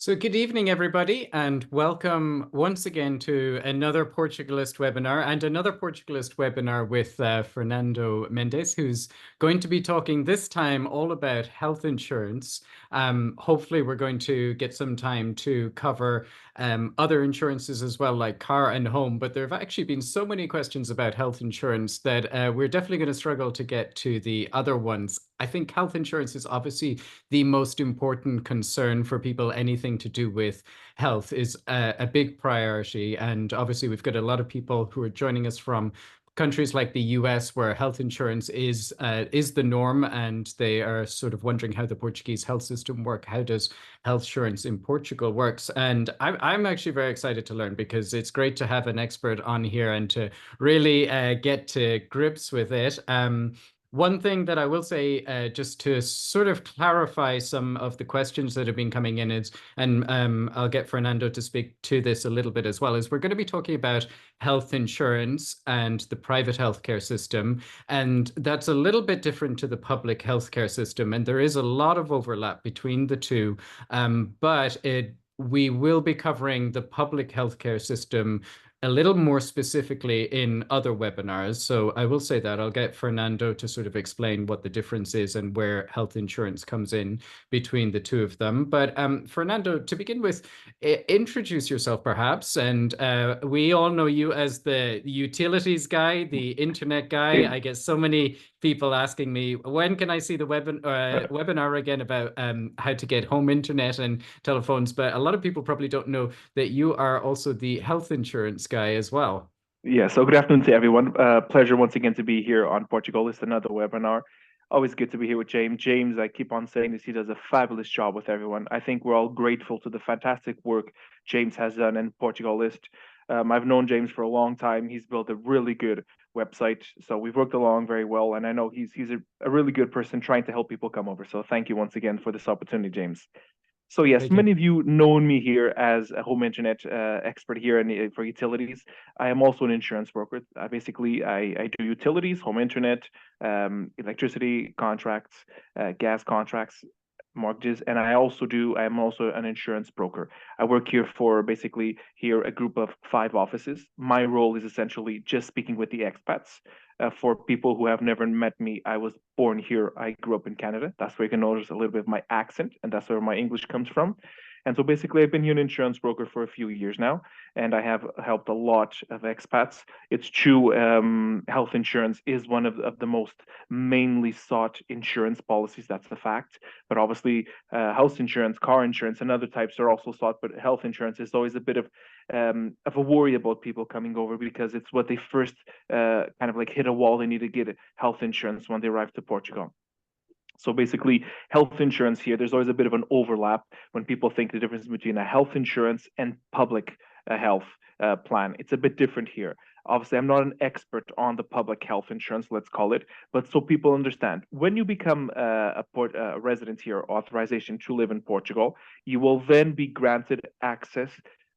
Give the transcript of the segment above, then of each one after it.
So good evening, everybody, and welcome once again to another Portugalist webinar and another Portugalist webinar with Fernando Mendes, who's going to be talking this time all about health insurance. Hopefully, we're going to get some time to cover other insurances as well, like car and home. But there have actually been so many questions about health insurance that we're definitely going to struggle to get to the other ones. I think health insurance is obviously the most important concern for people. Anything to do with health is a big priority. And obviously, we've got a lot of people who are joining us from countries like the US, where health insurance is the norm, and they are sort of wondering how the Portuguese health system work. How does health insurance in Portugal works? And I'm actually very excited to learn, because it's great to have an expert on here and to really get to grips with it. One thing that I will say, just to sort of clarify some of the questions that have been coming in is, and I'll get Fernando to speak to this a little bit as well, is we're going to be talking about health insurance and the private healthcare system. And that's a little bit different to the public healthcare system. And there is a lot of overlap between the two. We will be covering the public healthcare system a little more specifically in other webinars. So I will say that I'll get Fernando to sort of explain what the difference is and where health insurance comes in between the two of them. But Fernando, to begin with, introduce yourself perhaps. And we all know you as the utilities guy, the internet guy. I get so many people asking me, when can I see the webinar again about how to get home internet and telephones? But a lot of people probably don't know that you are also the health insurance guy as well. Yeah, so good afternoon to everyone. Pleasure once again to be here on Portugalist, another webinar. Always good to be here with James. James, I keep on saying this, he does a fabulous job with everyone. I think we're all grateful to the fantastic work James has done in Portugalist. I've known James for a long time. He's built a really good website, so we've worked along very well, and I know he's a really good person trying to help people come over. So thank you once again for this opportunity, James. So yes, Thank you. many of you know me here as a home internet expert here for utilities. I am also an insurance broker. I do utilities, home internet, electricity contracts, gas contracts, mortgages, and I am also an insurance broker. I work here for basically here a group of 5 offices. My role is essentially just speaking with the expats. For people who have never met me, I was born here. I grew up in Canada. That's where you can notice a little bit of my accent, and that's where my English comes from. And so basically, I've been here an insurance broker for a few years now, and I have helped a lot of expats. It's true, health insurance is one of the most mainly sought insurance policies. That's the fact. But obviously, house insurance, car insurance, and other types are also sought. But health insurance is always a bit of a worry about people coming over, because it's what they first kind of like hit a wall. They need to get health insurance when they arrive to Portugal. So basically, health insurance here, there's always a bit of an overlap when people think the difference between a health insurance and public health plan. It's a bit different here. Obviously, I'm not an expert on the public health insurance, let's call it, but so people understand, when you become a resident here, authorization to live in Portugal, you will then be granted access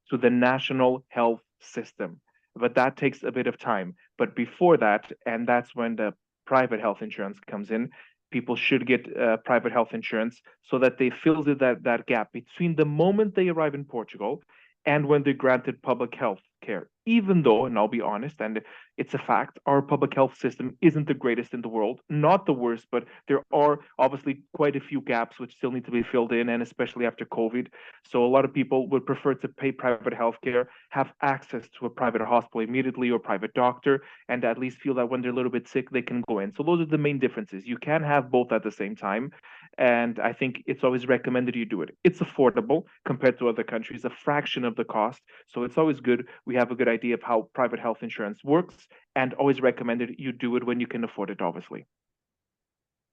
to the national health system. But that takes a bit of time. But before that, and that's when the private health insurance comes in, people should get private health insurance so that they fill that gap between the moment they arrive in Portugal and when they're granted public health care. Even though, and I'll be honest, and it's a fact, our public health system isn't the greatest in the world, not the worst, but there are obviously quite a few gaps which still need to be filled in, and especially after COVID. So a lot of people would prefer to pay private health care, have access to a private hospital immediately or private doctor, and at least feel that when they're a little bit sick, they can go in. So those are the main differences. You can have both at the same time. And I think it's always recommended you do it. It's affordable compared to other countries, a fraction of the cost. So it's always good. We have a good idea of how private health insurance works, and always recommended you do it when you can afford it, obviously.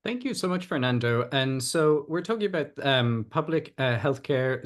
Thank you so much, Fernando. And so we're talking about public healthcare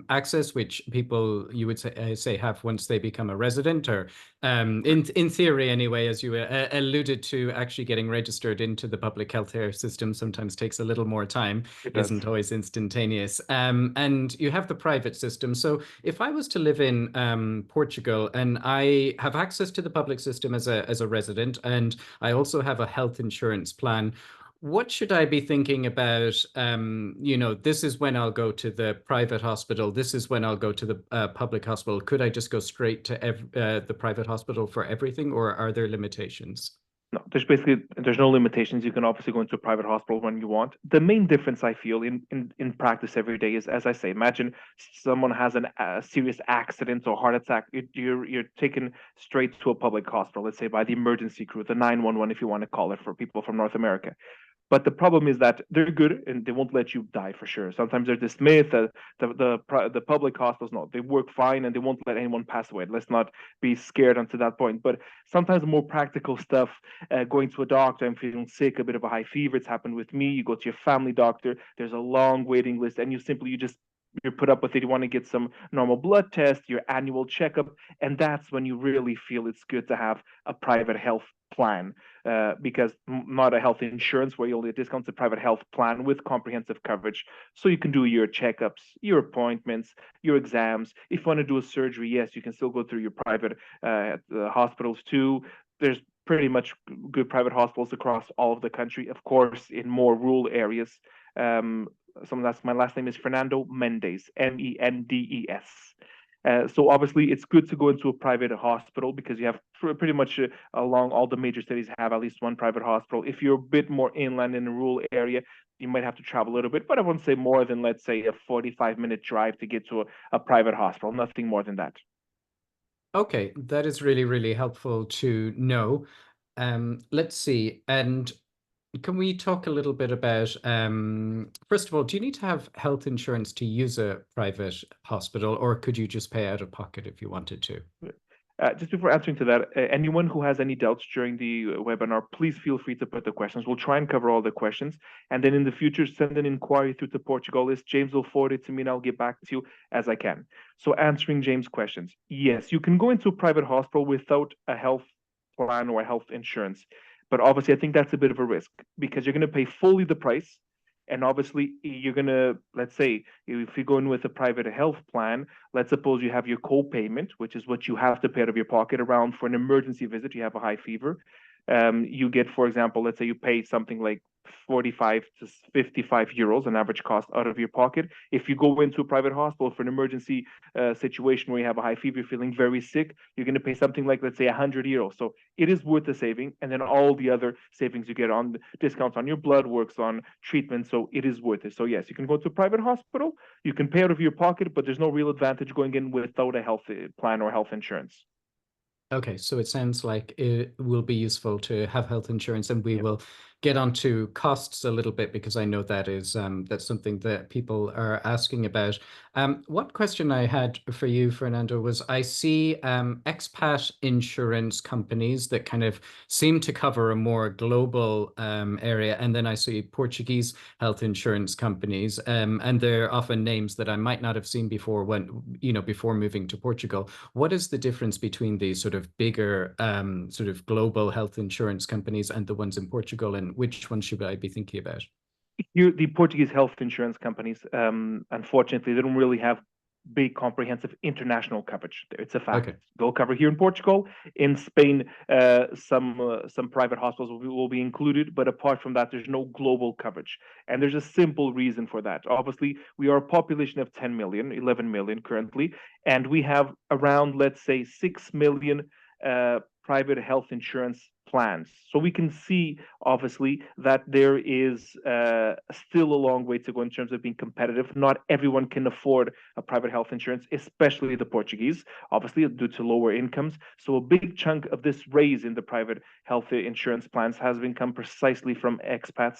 access, which people, you would say have once they become a resident, or in theory anyway, as you alluded to. Actually getting registered into the public healthcare system sometimes takes a little more time, It does. isn't always instantaneous. And you have the private system. So if I was to live in Portugal and I have access to the public system as a resident, and I also have a health insurance plan, What should I be thinking about? This is when I'll go to the private hospital. This is when I'll go to the public hospital. Could I just go straight to the private hospital for everything, or are there limitations? No, there's no limitations. You can obviously go into a private hospital when you want. The main difference I feel in practice every day is, as I say, imagine someone has a serious accident or heart attack. You're taken straight to a public hospital, let's say by the emergency crew, the 911 if you want to call it for people from North America. But the problem is that they're good and they won't let you die for sure. Sometimes there's this myth that the public hospitals, no, they work fine and they won't let anyone pass away. Let's not be scared onto that point. But sometimes more practical stuff, going to a doctor, I'm feeling sick, a bit of a high fever. It's happened with me. You go to your family doctor. There's a long waiting list, and you put up with it. You want to get some normal blood test, your annual checkup, and that's when you really feel it's good to have a private health plan, because not a health insurance where you only discounts a private health plan with comprehensive coverage. So you can do your checkups, your appointments, your exams. If you want to do a surgery, yes, you can still go through your private hospitals too. There's pretty much good private hospitals across all of the country. Of course, in more rural areas, that's my last name is Fernando Mendes, Mendes. So obviously, it's good to go into a private hospital because you have pretty much along all the major cities have at least one private hospital. If you're a bit more inland in a rural area, you might have to travel a little bit, but I wouldn't say more than, let's say, a 45-minute drive to get to a private hospital. Nothing more than that. Okay, that is really, really helpful to know. Let's see. And can we talk a little bit about, first of all, do you need to have health insurance to use a private hospital, or could you just pay out of pocket if you wanted to? Just before answering to that, anyone who has any doubts during the webinar, please feel free to put the questions. We'll try and cover all the questions. And then in the future, send an inquiry through to Portugalist. James will forward it to me and I'll get back to you as I can. So answering James' questions, yes, you can go into a private hospital without a health plan or health insurance. But obviously, I think that's a bit of a risk because you're going to pay fully the price. And obviously, you're going to, let's say, if you go in with a private health plan, let's suppose you have your co-payment, which is what you have to pay out of your pocket around for an emergency visit. You have a high fever. You get, for example, let's say you pay something like 45 to 55 euros, an average cost out of your pocket. If you go into a private hospital for an emergency situation where you have a high fever, feeling very sick, you're going to pay something like, let's say, 100 euros. So it is worth the saving. And then all the other savings you get on discounts on your blood works, on treatment. So it is worth it. So yes, you can go to a private hospital, you can pay out of your pocket, but there's no real advantage going in without a health plan or health insurance. Okay, so it sounds like it will be useful to have health insurance, and we Yep. will get onto costs a little bit because I know that is that's something that people are asking about. One question I had for you, Fernando, was I see expat insurance companies that kind of seem to cover a more global area, and then I see Portuguese health insurance companies, and they're often names that I might not have seen before before moving to Portugal. What is the difference between these sort of bigger sort of global health insurance companies and the ones in Portugal, and which one should I be thinking about? Here, the Portuguese health insurance companies, unfortunately, they don't really have big, comprehensive international coverage. It's a fact. Okay. They'll cover here in Portugal, in Spain. Some private hospitals will be included, but apart from that, there's no global coverage. And there's a simple reason for that. Obviously, we are a population of 10 million, 11 million currently, and we have around, let's say, 6 million private health insurance plans. So we can see, obviously, that there is still a long way to go in terms of being competitive. Not everyone can afford a private health insurance, especially the Portuguese, obviously, due to lower incomes. So a big chunk of this raise in the private health insurance plans has been come precisely from expats,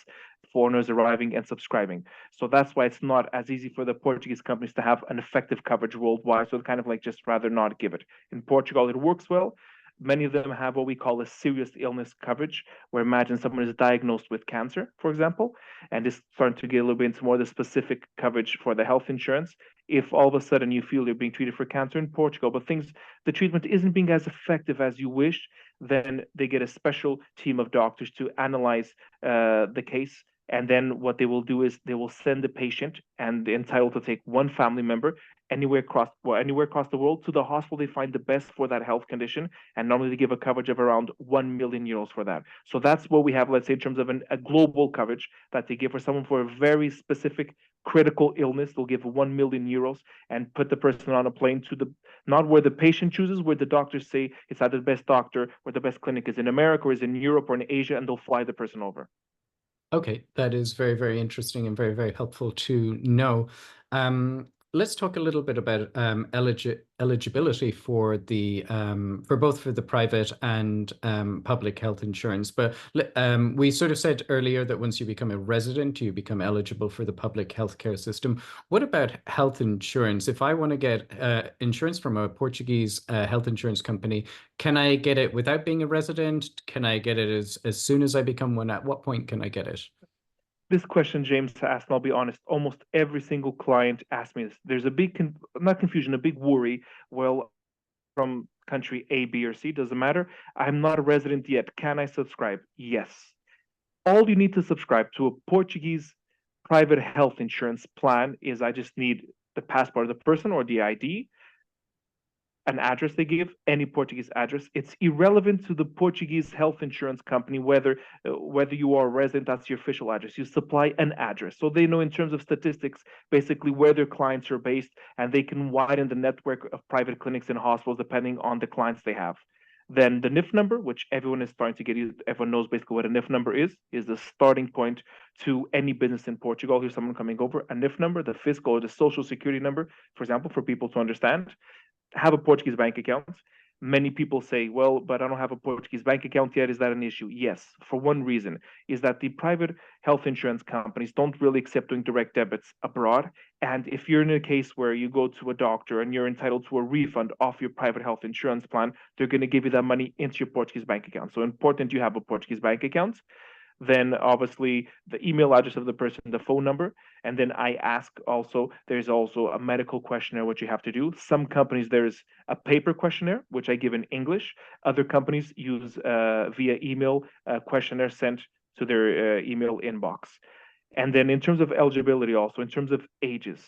foreigners arriving and subscribing. So that's why it's not as easy for the Portuguese companies to have an effective coverage worldwide. So kind of like just rather not give it. In Portugal, it works well. Many of them have what we call a serious illness coverage, where imagine someone is diagnosed with cancer, for example, and is starting to get a little bit into more the specific coverage for the health insurance. If all of a sudden you feel you're being treated for cancer in Portugal, but the treatment isn't being as effective as you wish, then they get a special team of doctors to analyze the case And then what they will do is they will send the patient and they're entitled to take one family member anywhere across the world to the hospital they find the best for that health condition. And normally they give a coverage of around 1 million euros for that. So that's what we have, let's say, in terms of a global coverage that they give for someone for a very specific critical illness. They'll give 1 million euros and put the person on a plane to the not where the patient chooses, where the doctors say it's either the best doctor or the best clinic is in America or is in Europe or in Asia, and they'll fly the person over. Okay, that is very, very interesting and very, very helpful to know. Let's talk a little bit about eligibility for the for both for the private and public health insurance. But we sort of said earlier that once you become a resident, you become eligible for the public healthcare system. What about health insurance? If I want to get insurance from a Portuguese health insurance company, can I get it without being a resident? Can I get it as soon as I become one? At what point can I get it? This question James asked, and I'll be honest, almost every single client asks me this. There's a big, not confusion, a big worry. Well, from country A, B, or C, doesn't matter. I'm not a resident yet. Can I subscribe? Yes. All you need to subscribe to a Portuguese private health insurance plan is I just need the passport of the person or the ID, an address they give, any Portuguese address. It's irrelevant to the Portuguese health insurance company whether you are a resident, that's your official address. You supply an address. So they know in terms of statistics, basically where their clients are based, and they can widen the network of private clinics and hospitals depending on the clients they have. Then the NIF number, which everyone is starting to get used, everyone knows basically what a NIF number is the starting point to any business in Portugal. Here's someone coming over. A NIF number, the fiscal or the social security number, for example, for people to understand. Have a Portuguese bank account. Many people say, well, but I don't have a Portuguese bank account yet. Is that an issue? Yes, for one reason, is that the private health insurance companies don't really accept doing direct debits abroad. And if you're in a case where you go to a doctor and you're entitled to a refund off your private health insurance plan, they're going to give you that money into your Portuguese bank account. So important you have a Portuguese bank account. Then obviously the email address of the person, the phone number, and then I ask also, there's also a medical questionnaire which you have to do. Some companies there's a paper questionnaire which I give in English. Other companies use via email questionnaire sent to their email inbox. And then in terms of eligibility, also in terms of ages,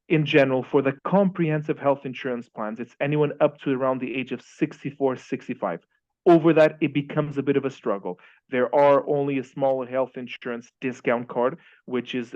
in general, for the comprehensive health insurance plans, it's anyone up to around the age of 64, 65. Over that, it becomes a bit of a struggle. There are only a small health insurance discount card, which is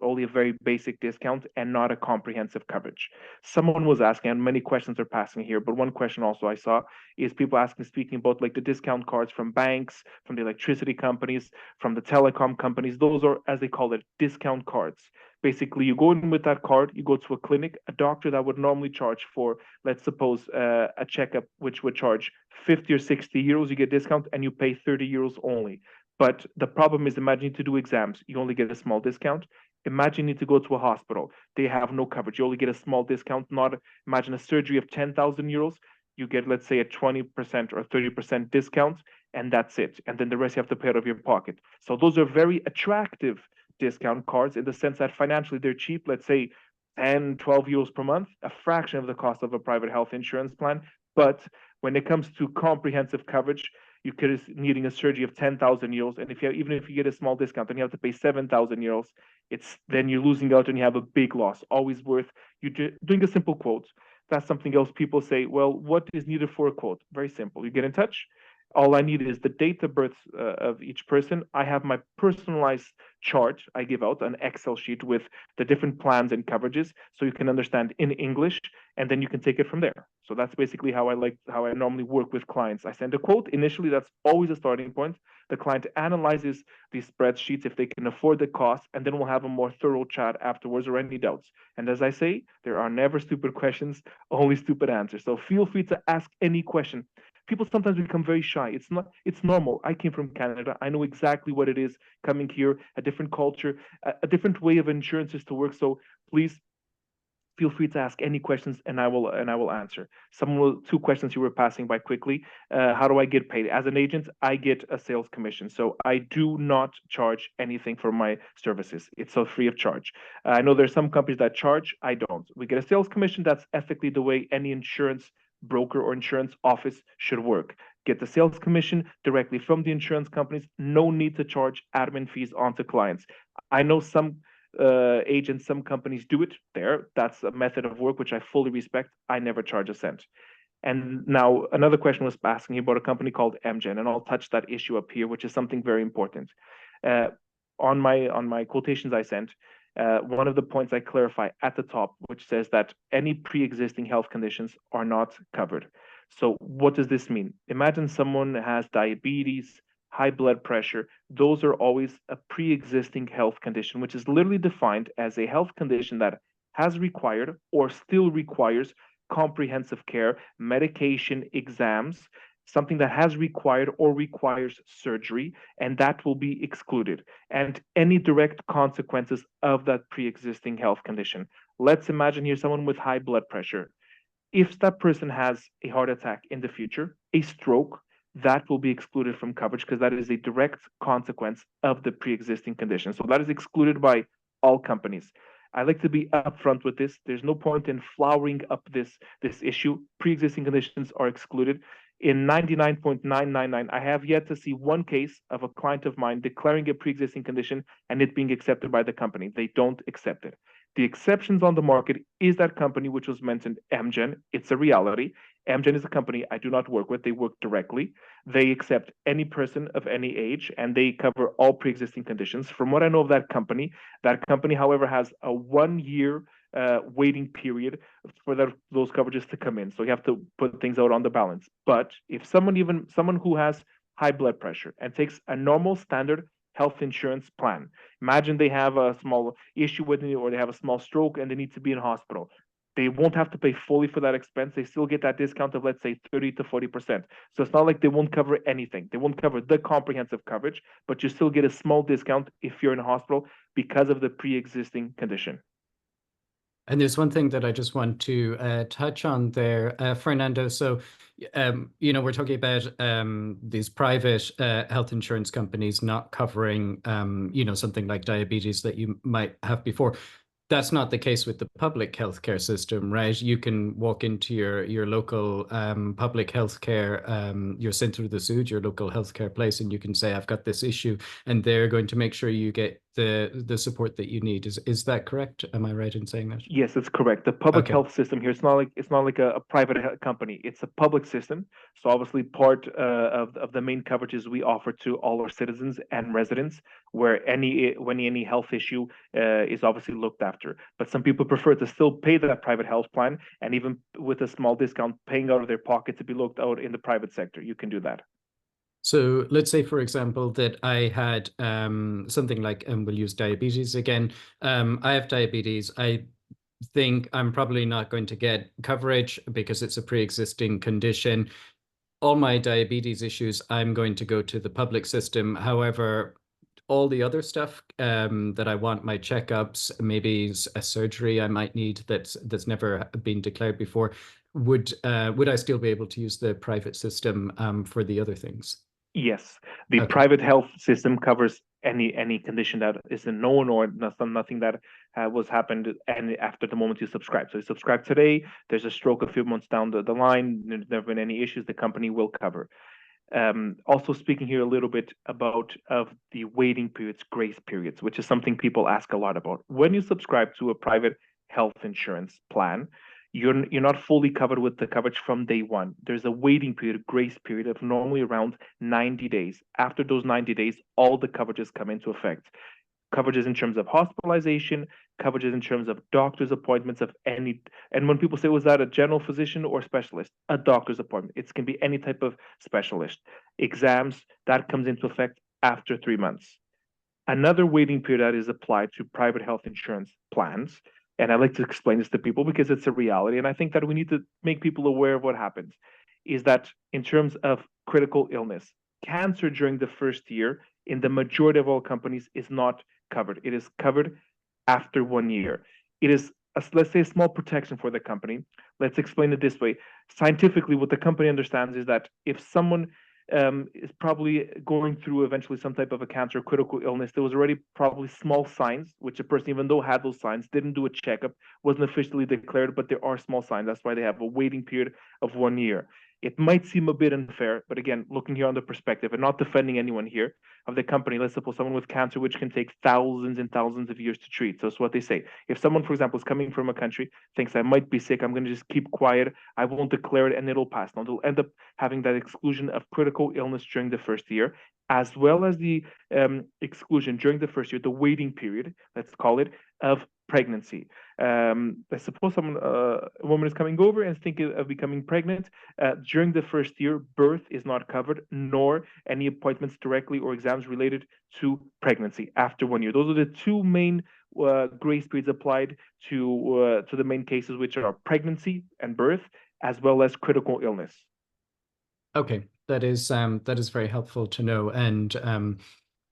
only a very basic discount and not a comprehensive coverage. Someone was asking, and many questions are passing here, but one question also I saw is people asking, speaking about like the discount cards from banks, from the electricity companies, from the telecom companies. Those are, as they call it, discount cards. Basically, you go in with that card, you go to a clinic, a doctor that would normally charge for, let's suppose, a checkup, which would charge 50 or 60 euros, you get discount and you pay 30 euros only. But the problem is, imagine you need to do exams, you only get a small discount. Imagine you need to go to a hospital, they have no coverage, you only get a small discount. Not imagine a surgery of 10,000 euros, you get, let's say, a 20% or 30% discount, and that's it. And then the rest you have to pay out of your pocket. So those are very attractive discount cards in the sense that financially they're cheap, let's say 10, 12 euros per month, a fraction of the cost of a private health insurance plan. But when it comes to comprehensive coverage, you could needing a surgery of 10,000 euros, and if you even if you get a small discount, then you have to pay 7,000 euros. It's then you're losing out and you have a big loss. Always worth you doing a simple quote. That's something else. People say, well, what is needed for a quote? Very simple. You get in touch. All I need is the date of birth of each person. I have my personalized chart. I give out an Excel sheet with the different plans and coverages so you can understand in English, and then you can take it from there. So that's basically how I normally work with clients. I send a quote. Initially, that's always a starting point. The client analyzes these spreadsheets if they can afford the cost, and then we'll have a more thorough chat afterwards or any doubts. And as I say, there are never stupid questions, only stupid answers. So feel free to ask any question. People sometimes become very shy. It's normal. I came from Canada. I know exactly what it is coming here, a different culture, a different way of insurances to work. So please feel free to ask any questions and I will answer. Two questions you were passing by quickly. How do I get paid? As an agent, I get a sales commission. So I do not charge anything for my services. It's all free of charge. I know there's some companies that charge. I don't. We get a sales commission. That's ethically the way any insurance broker or insurance office should work. get the sales commission directly from the insurance companies. No need to charge admin fees onto clients. I know some agents, some companies do it there. That's a method of work which I fully respect. I never charge a cent. And now another question was asking about a company called MGen, and I'll touch that issue up here, which is something very important. Uh, on my quotations I sent, one of the points I clarify at the top, which says that any pre-existing health conditions are not covered. So what does this mean? Imagine someone has diabetes, high blood pressure. Those are always a pre-existing health condition, which is literally defined as a health condition that has required or still requires comprehensive care, medication, exams, something that has required or requires surgery, and that will be excluded. And any direct consequences of that pre-existing health condition. Let's imagine here someone with high blood pressure. If that person has a heart attack in the future, a stroke, that will be excluded from coverage because that is a direct consequence of the pre-existing condition. So that is excluded by all companies. I like to be upfront with this. There's no point in flowering up this issue. Pre-existing conditions are excluded. In 99.999, I have yet to see one case of a client of mine declaring a pre-existing condition and it being accepted by the company. They don't accept it. The exceptions on the market is that company which was mentioned, MGen. It's a reality. MGen is a company I do not work with. They work directly. They accept any person of any age, and they cover all pre-existing conditions. From what I know of that company, however, has a 1 year waiting period for those coverages to come in. So you have to put things out on the balance. But if someone who has high blood pressure and takes a normal standard health insurance plan. Imagine they have a small issue with it or they have a small stroke and they need to be in hospital. They won't have to pay fully for that expense. They still get that discount of, let's say, 30 to 40%. So it's not like they won't cover anything. They won't cover the comprehensive coverage, but you still get a small discount if you're in a hospital because of the pre-existing condition. And there's one thing that I just want to touch on there, Fernando. So, we're talking about these private health insurance companies not covering, something like diabetes that you might have before. That's not the case with the public healthcare system, right? You can walk into your local public healthcare, your centre de saúde, your local healthcare place, and you can say, "I've got this issue," and they're going to make sure you get the support that you need. Is that correct? Am I right in saying that? Yes, that's correct. The public Okay. health system here, it's not like a private company. It's a public system. So obviously part of the main coverages we offer to all our citizens and residents, where any health issue is obviously looked after. But some people prefer to still pay that private health plan, and even with a small discount, paying out of their pocket to be looked out in the private sector. You can do that. So let's say, for example, that I had something like, and we'll use diabetes again. I have diabetes. I think I'm probably not going to get coverage because it's a pre-existing condition. All my diabetes issues, I'm going to go to the public system. However, all the other stuff that I want, my checkups, maybe a surgery I might need that's never been declared before, would I still be able to use the private system for the other things? Yes, the Okay. private health system covers any condition that isn't known or nothing that was happened and after the moment you subscribe. So you subscribe today, there's a stroke a few months down the line, there's never been any issues, the company will cover. Also speaking here a little bit about of the waiting periods, grace periods, which is something people ask a lot about. When you subscribe to a private health insurance plan, you're not fully covered with the coverage from day one. There's a waiting period, grace period of normally around 90 days. After those 90 days, all the coverages come into effect. Coverages in terms of hospitalization, coverages in terms of doctor's appointments of any, and when people say, was that a general physician or specialist? A doctor's appointment. It can be any type of specialist. Exams, that comes into effect after 3 months. Another waiting period that is applied to private health insurance plans, and I like to explain this to people because it's a reality, and I think that we need to make people aware of what happens, is that in terms of critical illness, cancer during the first year in the majority of all companies is not covered. It is covered after 1 year. It is, let's say, a small protection for the company. Let's explain it this way. Scientifically, what the company understands is that if someone is probably going through eventually some type of a cancer, critical illness, there was already probably small signs, which a person, even though had those signs, didn't do a checkup, wasn't officially declared, but there are small signs. That's why they have a waiting period of 1 year. It might seem a bit unfair, but again, looking here on the perspective and not defending anyone here of the company, let's suppose someone with cancer, which can take thousands and thousands of years to treat. So it's what they say. If someone, for example, is coming from a country, thinks I might be sick, I'm going to just keep quiet, I won't declare it, and it'll pass. Now, they'll end up having that exclusion of critical illness during the first year, as well as the exclusion during the first year, the waiting period, let's call it, of pregnancy. I suppose a woman is coming over and is thinking of becoming pregnant. During the first year, birth is not covered, nor any appointments directly or exams related to pregnancy after 1 year. Those are the two main grace periods applied to the main cases, which are pregnancy and birth, as well as critical illness. Okay, that is very helpful to know. And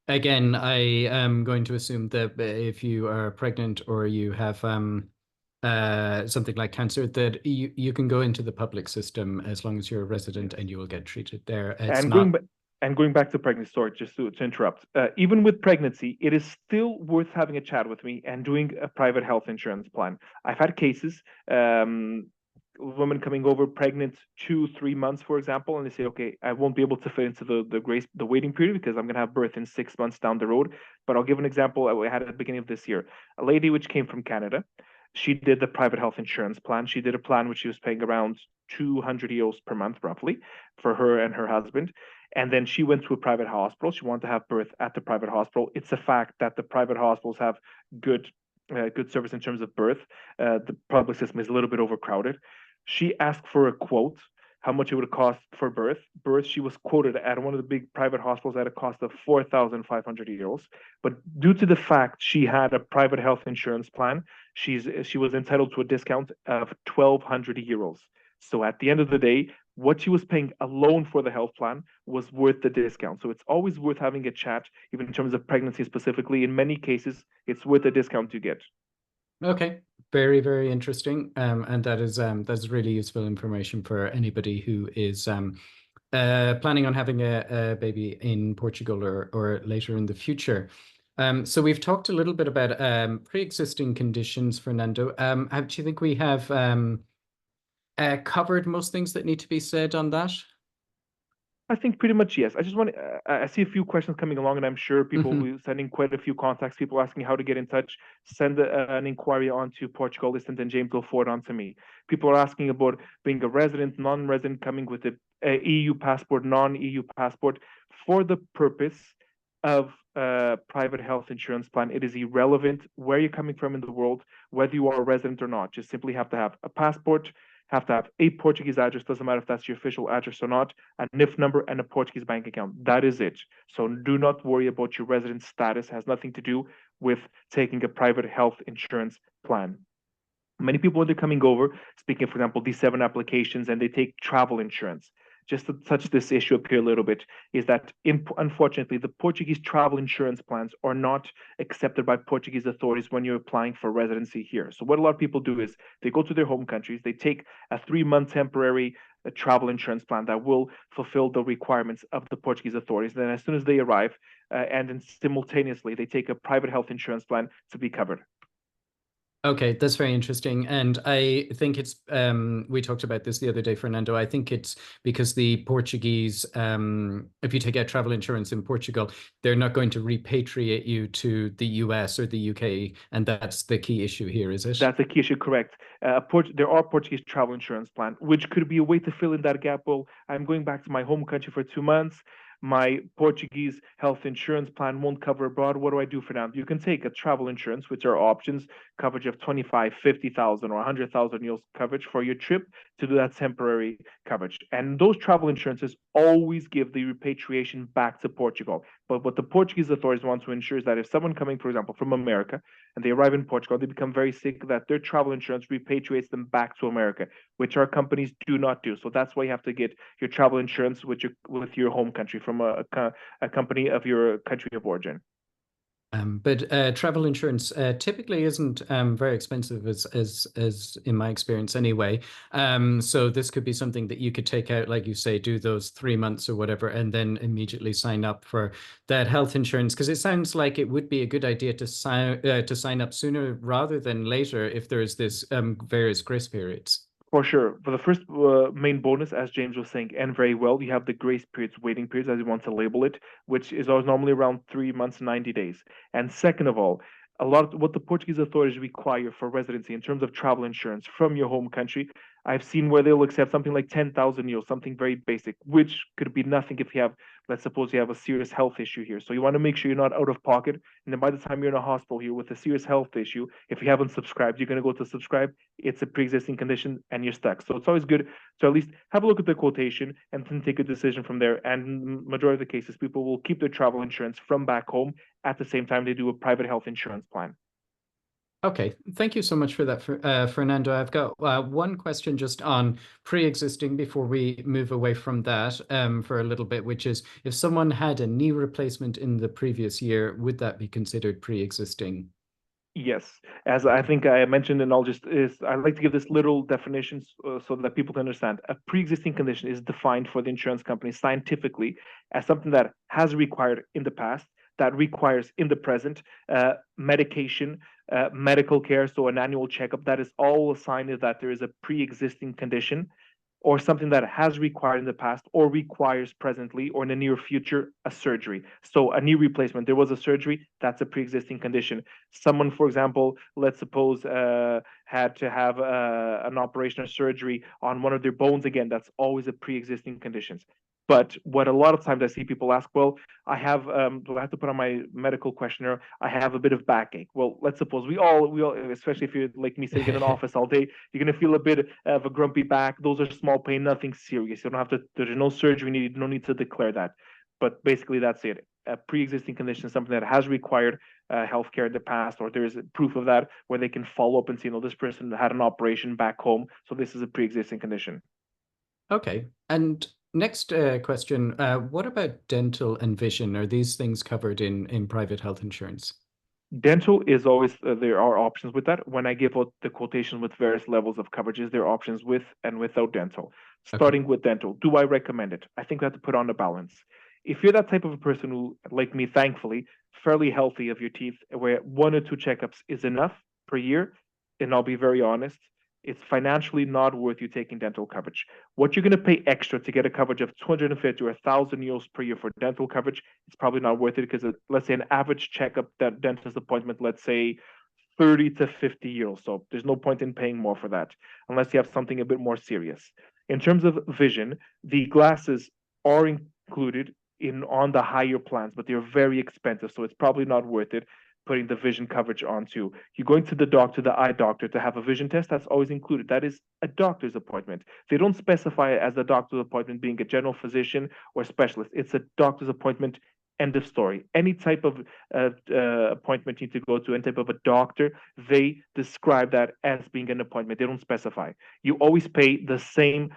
again, I am going to assume that if you are pregnant or you have something like cancer, that you can go into the public system as long as you're a resident, and you will get treated there. It's And not. going back to pregnancy, sorry, just to interrupt. Even with pregnancy, it is still worth having a chat with me and doing a private health insurance plan. I've had cases, women coming over pregnant 2-3 months, for example, and they say, okay, I won't be able to fit into the waiting period because I'm going to have birth in 6 months down the road. But I'll give an example I had at the beginning of this year. A lady which came from Canada, she did the private health insurance plan. She did a plan which she was paying around 200 euros per month, roughly, for her and her husband. And then she went to a private hospital. She wanted to have birth at the private hospital. It's a fact that the private hospitals have good service in terms of birth. The public system is a little bit overcrowded. She asked for a quote, how much it would cost for birth. She was quoted at one of the big private hospitals at a cost of 4,500 euros. But due to the fact she had a private health insurance plan, she was entitled to a discount of 1,200 euros. So at the end of the day, what she was paying alone for the health plan was worth the discount. So it's always worth having a chat, even in terms of pregnancy specifically. In many cases, it's worth the discount you get. Okay, very, very interesting. And that's really useful information for anybody who is planning on having a baby in Portugal or later in the future. So we've talked a little bit about pre-existing conditions, Fernando. Do you think we have covered most things that need to be said on that? I think pretty much yes. I just want to, I see a few questions coming along, and I'm sure people will be sending quite a few contacts, people asking how to get in touch. Send an inquiry on to Portugalist, and then James will forward on to me. People are asking about being a resident, non-resident, coming with a EU passport, non-EU passport. For the purpose of private health insurance plan, it is irrelevant where you're coming from in the world, whether you are a resident or not. Just simply have to have a passport, have to have a Portuguese address, doesn't matter if that's your official address or not, a NIF number, and a Portuguese bank account. That is it. So do not worry about your resident status. It has nothing to do with taking a private health insurance plan. Many people, when they're coming over, speaking, for example, D7 applications, and they take travel insurance. Just to touch this issue up here a little bit, is that unfortunately, the Portuguese travel insurance plans are not accepted by Portuguese authorities when you're applying for residency here. So what a lot of people do is they go to their home countries, they take a 3-month temporary travel insurance plan that will fulfill the requirements of the Portuguese authorities. And then as soon as they arrive, and then simultaneously, they take a private health insurance plan to be covered. Okay, that's very interesting. And I think it's, we talked about this the other day, Fernando. I think it's because the Portuguese, if you take out travel insurance in Portugal, they're not going to repatriate you to the US or the UK. And that's the key issue here, is it? That's the key issue, correct. There are Portuguese travel insurance plan, which could be a way to fill in that gap. Well, I'm going back to my home country for 2 months. My Portuguese health insurance plan won't cover abroad. What do I do for now? You can take a travel insurance, which are options, coverage of 25, 50,000 or 100,000 euros coverage for your trip to do that temporary coverage. And those travel insurances always give the repatriation back to Portugal. But what the Portuguese authorities want to ensure is that if someone coming, for example, from America, and they arrive in Portugal, they become very sick, that their travel insurance repatriates them back to America, which our companies do not do. So that's why you have to get your travel insurance with your home country from a company of your country of origin. But travel insurance typically isn't very expensive, as in my experience anyway. So this could be something that you could take out, like you say, do those 3 months or whatever, and then immediately sign up for that health insurance. Because it sounds like it would be a good idea to sign up sooner rather than later if there's this various grace periods. For sure. For the first main bonus, as James was saying, and very well, you have the grace periods, waiting periods, as you want to label it, which is always normally around 3 months, 90 days. And second of all, a lot of what the Portuguese authorities require for residency in terms of travel insurance from your home country, I've seen where they'll accept something like 10,000 euros, something very basic, which could be nothing if you have, let's suppose you have a serious health issue here. So you want to make sure you're not out of pocket. And then by the time you're in a hospital here with a serious health issue, if you haven't subscribed, you're going to go to subscribe, it's a pre-existing condition and you're stuck. So it's always good to at least have a look at the quotation and then take a decision from there. And majority of the cases, people will keep their travel insurance from back home at the same time they do a private health insurance plan. Okay, thank you so much for that, Fernando. I've got one question just on pre-existing before we move away from that for a little bit, which is if someone had a knee replacement in the previous year, would that be considered pre-existing? Yes, as I think I mentioned, and I'll just is I like to give this little definition so that people can understand. A pre-existing condition is defined for the insurance company scientifically as something that has required in the past, that requires in the present, medication, medical care, so an annual checkup. That is all a sign of that there is a pre-existing condition or something that has required in the past or requires presently or in the near future a surgery. So a knee replacement, there was a surgery, that's a pre-existing condition. Someone, for example, let's suppose had to have an operation or surgery on one of their bones again, that's always a pre-existing condition. But what a lot of times I see people ask, well, do I have to put on my medical questionnaire? I have a bit of backache. Well, let's suppose we all, especially if you're like me sitting in an office all day, you're going to feel a bit of a grumpy back. Those are small pain, nothing serious. You don't have to, there's no surgery needed, no need to declare that. But basically, that's it. A pre existing condition, something that has required healthcare in the past, or there's proof of that where they can follow up and see, this person had an operation back home. So this is a pre existing condition. Okay, and next question, what about dental and vision? Are these things covered in private health insurance? Dental is always, there are options with that. When I give out the quotation with various levels of coverages, there are options with and without dental. Okay. Starting with dental, do I recommend it? I think we have to put on a balance. If you're that type of a person who, like me, thankfully, fairly healthy of your teeth, where 1 or 2 checkups is enough per year, and I'll be very honest, it's financially not worth you taking dental coverage. What you're going to pay extra to get a coverage of 250 or 1,000 euros per year for dental coverage, it's probably not worth it because let's say an average checkup, that dentist appointment, let's say 30 to 50 euros. So there's no point in paying more for that unless you have something a bit more serious. In terms of vision, the glasses are included in on the higher plans, but they're very expensive, so it's probably not worth it putting the vision coverage onto. You're going to the doctor, the eye doctor, to have a vision test, that's always included. That is a doctor's appointment. They don't specify it as a doctor's appointment being a general physician or specialist. It's a doctor's appointment. End of story. Any type of appointment you need to go to, any type of a doctor, they describe that as being an appointment. They don't specify. You always pay the same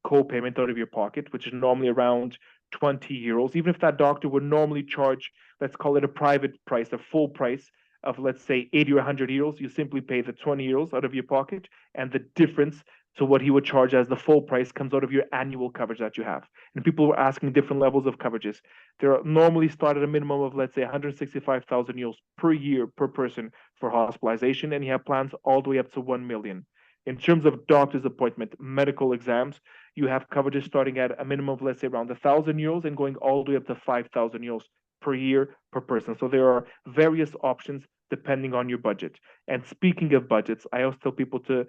co-payment out of your pocket, which is normally around 20 euros. Even if that doctor would normally charge, let's call it a private price, a full price of, let's say, 80 or 100 euros, you simply pay the 20 euros out of your pocket, and the difference to what he would charge as the full price comes out of your annual coverage that you have. And people were asking different levels of coverages. They're normally start at a minimum of, let's say, 165,000 euros per year per person for hospitalization, and you have plans all the way up to 1 million. In terms of doctor's appointment, medical exams, you have coverages starting at a minimum of, let's say, around 1,000 euros and going all the way up to 5,000 euros per year per person. So there are various options depending on your budget. And speaking of budgets, I always tell people to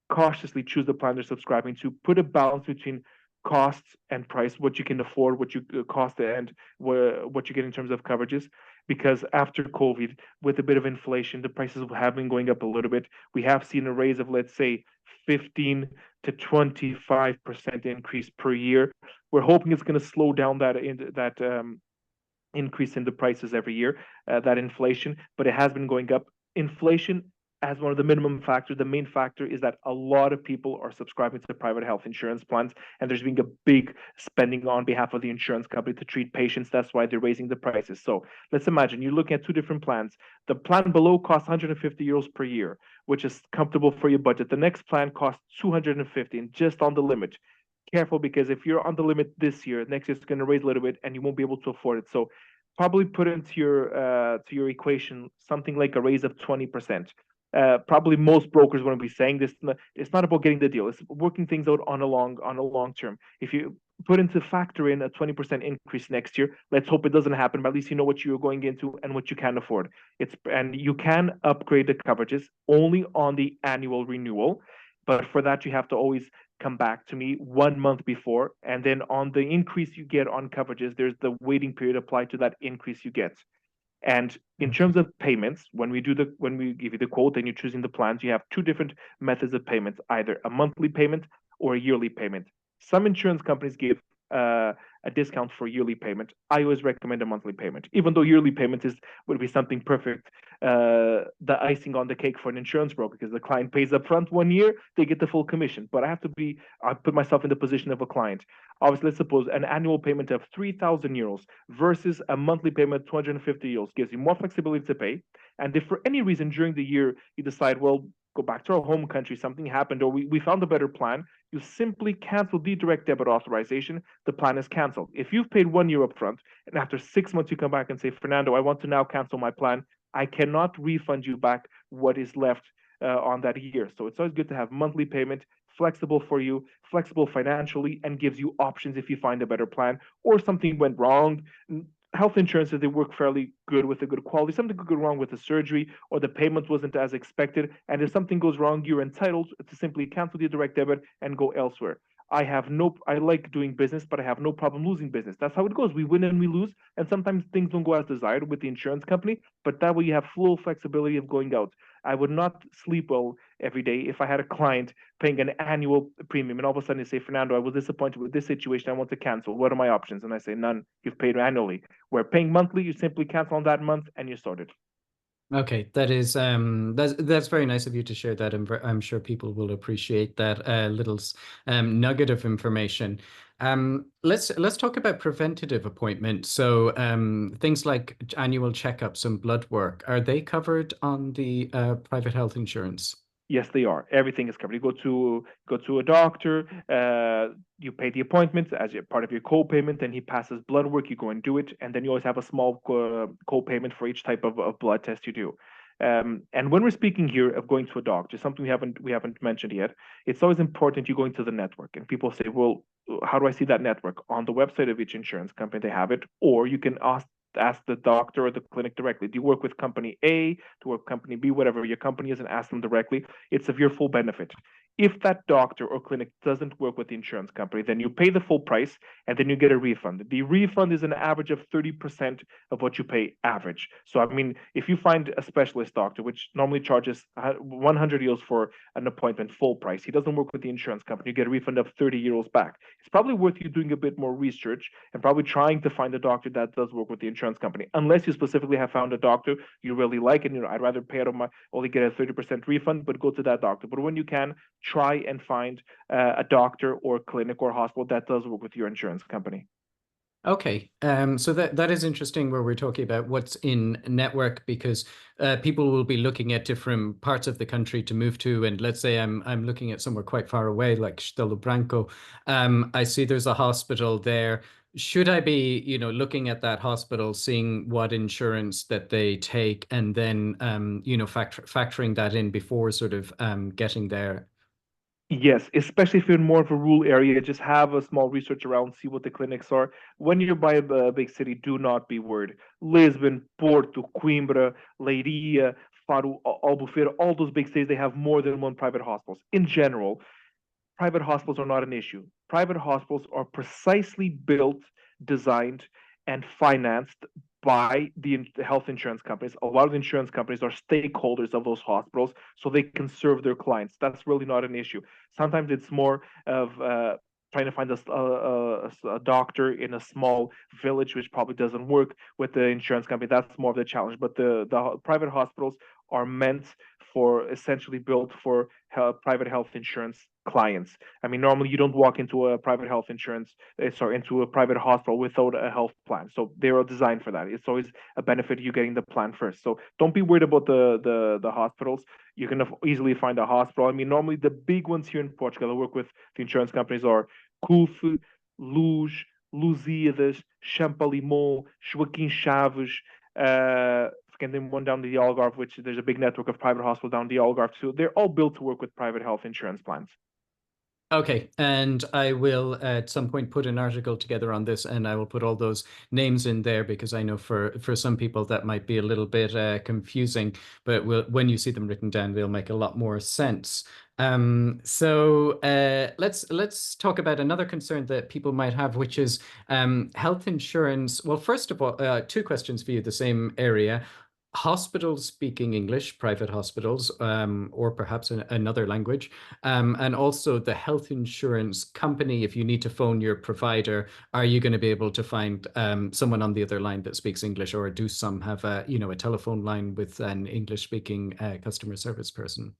cautiously choose the plan they're subscribing to. Put a balance between costs and price, what you can afford, what you cost, and what you get in terms of coverages. Because after COVID, with a bit of inflation, the prices have been going up a little bit. We have seen a raise of, let's say, 15 to 25% increase per year. We're hoping it's going to slow down that increase in the prices every year, that inflation, but it has been going up. Inflation as one of the minimum factors, the main factor is that a lot of people are subscribing to private health insurance plans, and there's been a big spending on behalf of the insurance company to treat patients. That's why they're raising the prices. So let's imagine you're looking at two different plans. The plan below costs 150 euros per year, which is comfortable for your budget. The next plan costs 250 and just on the limit. Careful, because if you're on the limit this year, next year it's going to raise a little bit and you won't be able to afford it. So probably put into your equation something like a raise of 20%. Probably most brokers wouldn't be saying this. It's not about getting the deal. It's working things out on a long term. If you factor in a 20% increase next year, let's hope it doesn't happen, but at least you know what you're going into and what you can afford. And you can upgrade the coverages only on the annual renewal, but for that you have to always come back to me 1 month before, and then on the increase you get on coverages, there's the waiting period applied to that increase you get. And in Okay. terms of payments, when we give you the quote and you're choosing the plans, you have two different methods of payments, either a monthly payment or a yearly payment. Some insurance companies give a discount for yearly payment. I always recommend a monthly payment, even though yearly payment would be something perfect, the icing on the cake for an insurance broker, because the client pays up front 1 year, they get the full commission. But I put myself in the position of a client. Obviously, let's suppose an annual payment of 3,000 euros versus a monthly payment of 250 euros gives you more flexibility to pay. And if for any reason during the year you decide, well, go back to our home country, something happened, or we found a better plan, you simply cancel the direct debit authorization. The plan is canceled. If you've paid 1 year upfront and after 6 months you come back and say, Fernando, I want to now cancel my plan, I cannot refund you back what is left on that year. So it's always good to have monthly payment, flexible for you, flexible financially, and gives you options if you find a better plan or something went wrong. Health insurances, they work fairly good with a good quality. Something could go wrong with the surgery or the payment wasn't as expected. And if something goes wrong, you're entitled to simply cancel the direct debit and go elsewhere. I like doing business, but I have no problem losing business. That's how it goes. We win and we lose. And sometimes things don't go as desired with the insurance company, but that way you have full flexibility of going out. I would not sleep well every day if I had a client paying an annual premium and all of a sudden they say, Fernando, I was disappointed with this situation. I want to cancel. What are my options? And I say, none. You've paid annually. Where paying monthly, you simply cancel on that month and you're sorted. Okay, that's very nice of you to share that. I'm sure people will appreciate that little nugget of information. Let's talk about preventative appointments. So things like annual checkups and blood work, are they covered on the private health insurance? Yes, they are. Everything is covered. You go to a doctor, you pay the appointment as part of your co-payment, and he passes blood work. You go and do it, and then you always have a small co-payment for each type of blood test you do. And when we're speaking here of going to a doctor, something we haven't mentioned yet, it's always important you go into the network. And people say, well, how do I see that network? On the website of each insurance company, they have it, or you can ask the doctor or the clinic directly. Do you work with company A? Do you work with company B? Whatever your company is, and ask them directly. It's of your full benefit. If that doctor or clinic doesn't work with the insurance company, then you pay the full price and then you get a refund. The refund is an average of 30% of what you pay average. So, I mean, if you find a specialist doctor, which normally charges 100 euros for an appointment full price, he doesn't work with the insurance company, you get a refund of 30 euros back. It's probably worth you doing a bit more research and probably trying to find a doctor that does work with the insurance company, unless you specifically have found a doctor you really like and I'd rather pay out of my only get a 30% refund, but go to that doctor. But when you can, try and find a doctor or clinic or hospital that does work with your insurance company. Okay, so that is interesting where we're talking about what's in network, because people will be looking at different parts of the country to move to, and let's say I'm looking at somewhere quite far away like Castelo Branco. I see there's a hospital there. Should I be, looking at that hospital, seeing what insurance that they take, and then factoring that in before sort of getting there? Yes, especially if you're in more of a rural area, just have a small research around, see what the clinics are. When you're by a big city, do not be worried. Lisbon, Porto, Coimbra, Leiria, Faro, Albufeira, all those big cities, they have more than one private hospitals. In general, private hospitals are not an issue. Private hospitals are precisely built, designed, and financed by the health insurance companies. A lot of the insurance companies are stakeholders of those hospitals, so they can serve their clients. That's really not an issue. Sometimes it's more of trying to find a doctor in a small village, which probably doesn't work with the insurance company. That's more of the challenge. But the private hospitals are meant for essentially built for private health insurance clients. I mean, normally you don't walk into a private health insurance, into a private hospital without a health plan. So they are designed for that. It's always a benefit you getting the plan first. So don't be worried about the hospitals. You can easily find a hospital. I mean, normally the big ones here in Portugal, I work with the insurance companies are CUF, Luz, Lusíadas, Champalimau, Joaquim Chaves, and then one down the Algarve, which there's a big network of private hospitals down the Algarve too. They're all built to work with private health insurance plans. Okay, and I will at some point put an article together on this, and I will put all those names in there because I know for some people that might be a little bit confusing, but when you see them written down, they'll make a lot more sense. Let's talk about another concern that people might have, which is health insurance. Well, first of all, two questions for you, the same area. Hospitals speaking English, private hospitals, or perhaps another language, and also the health insurance company. If you need to phone your provider, are you going to be able to find someone on the other line that speaks English, or do some have a telephone line with an English-speaking customer service person?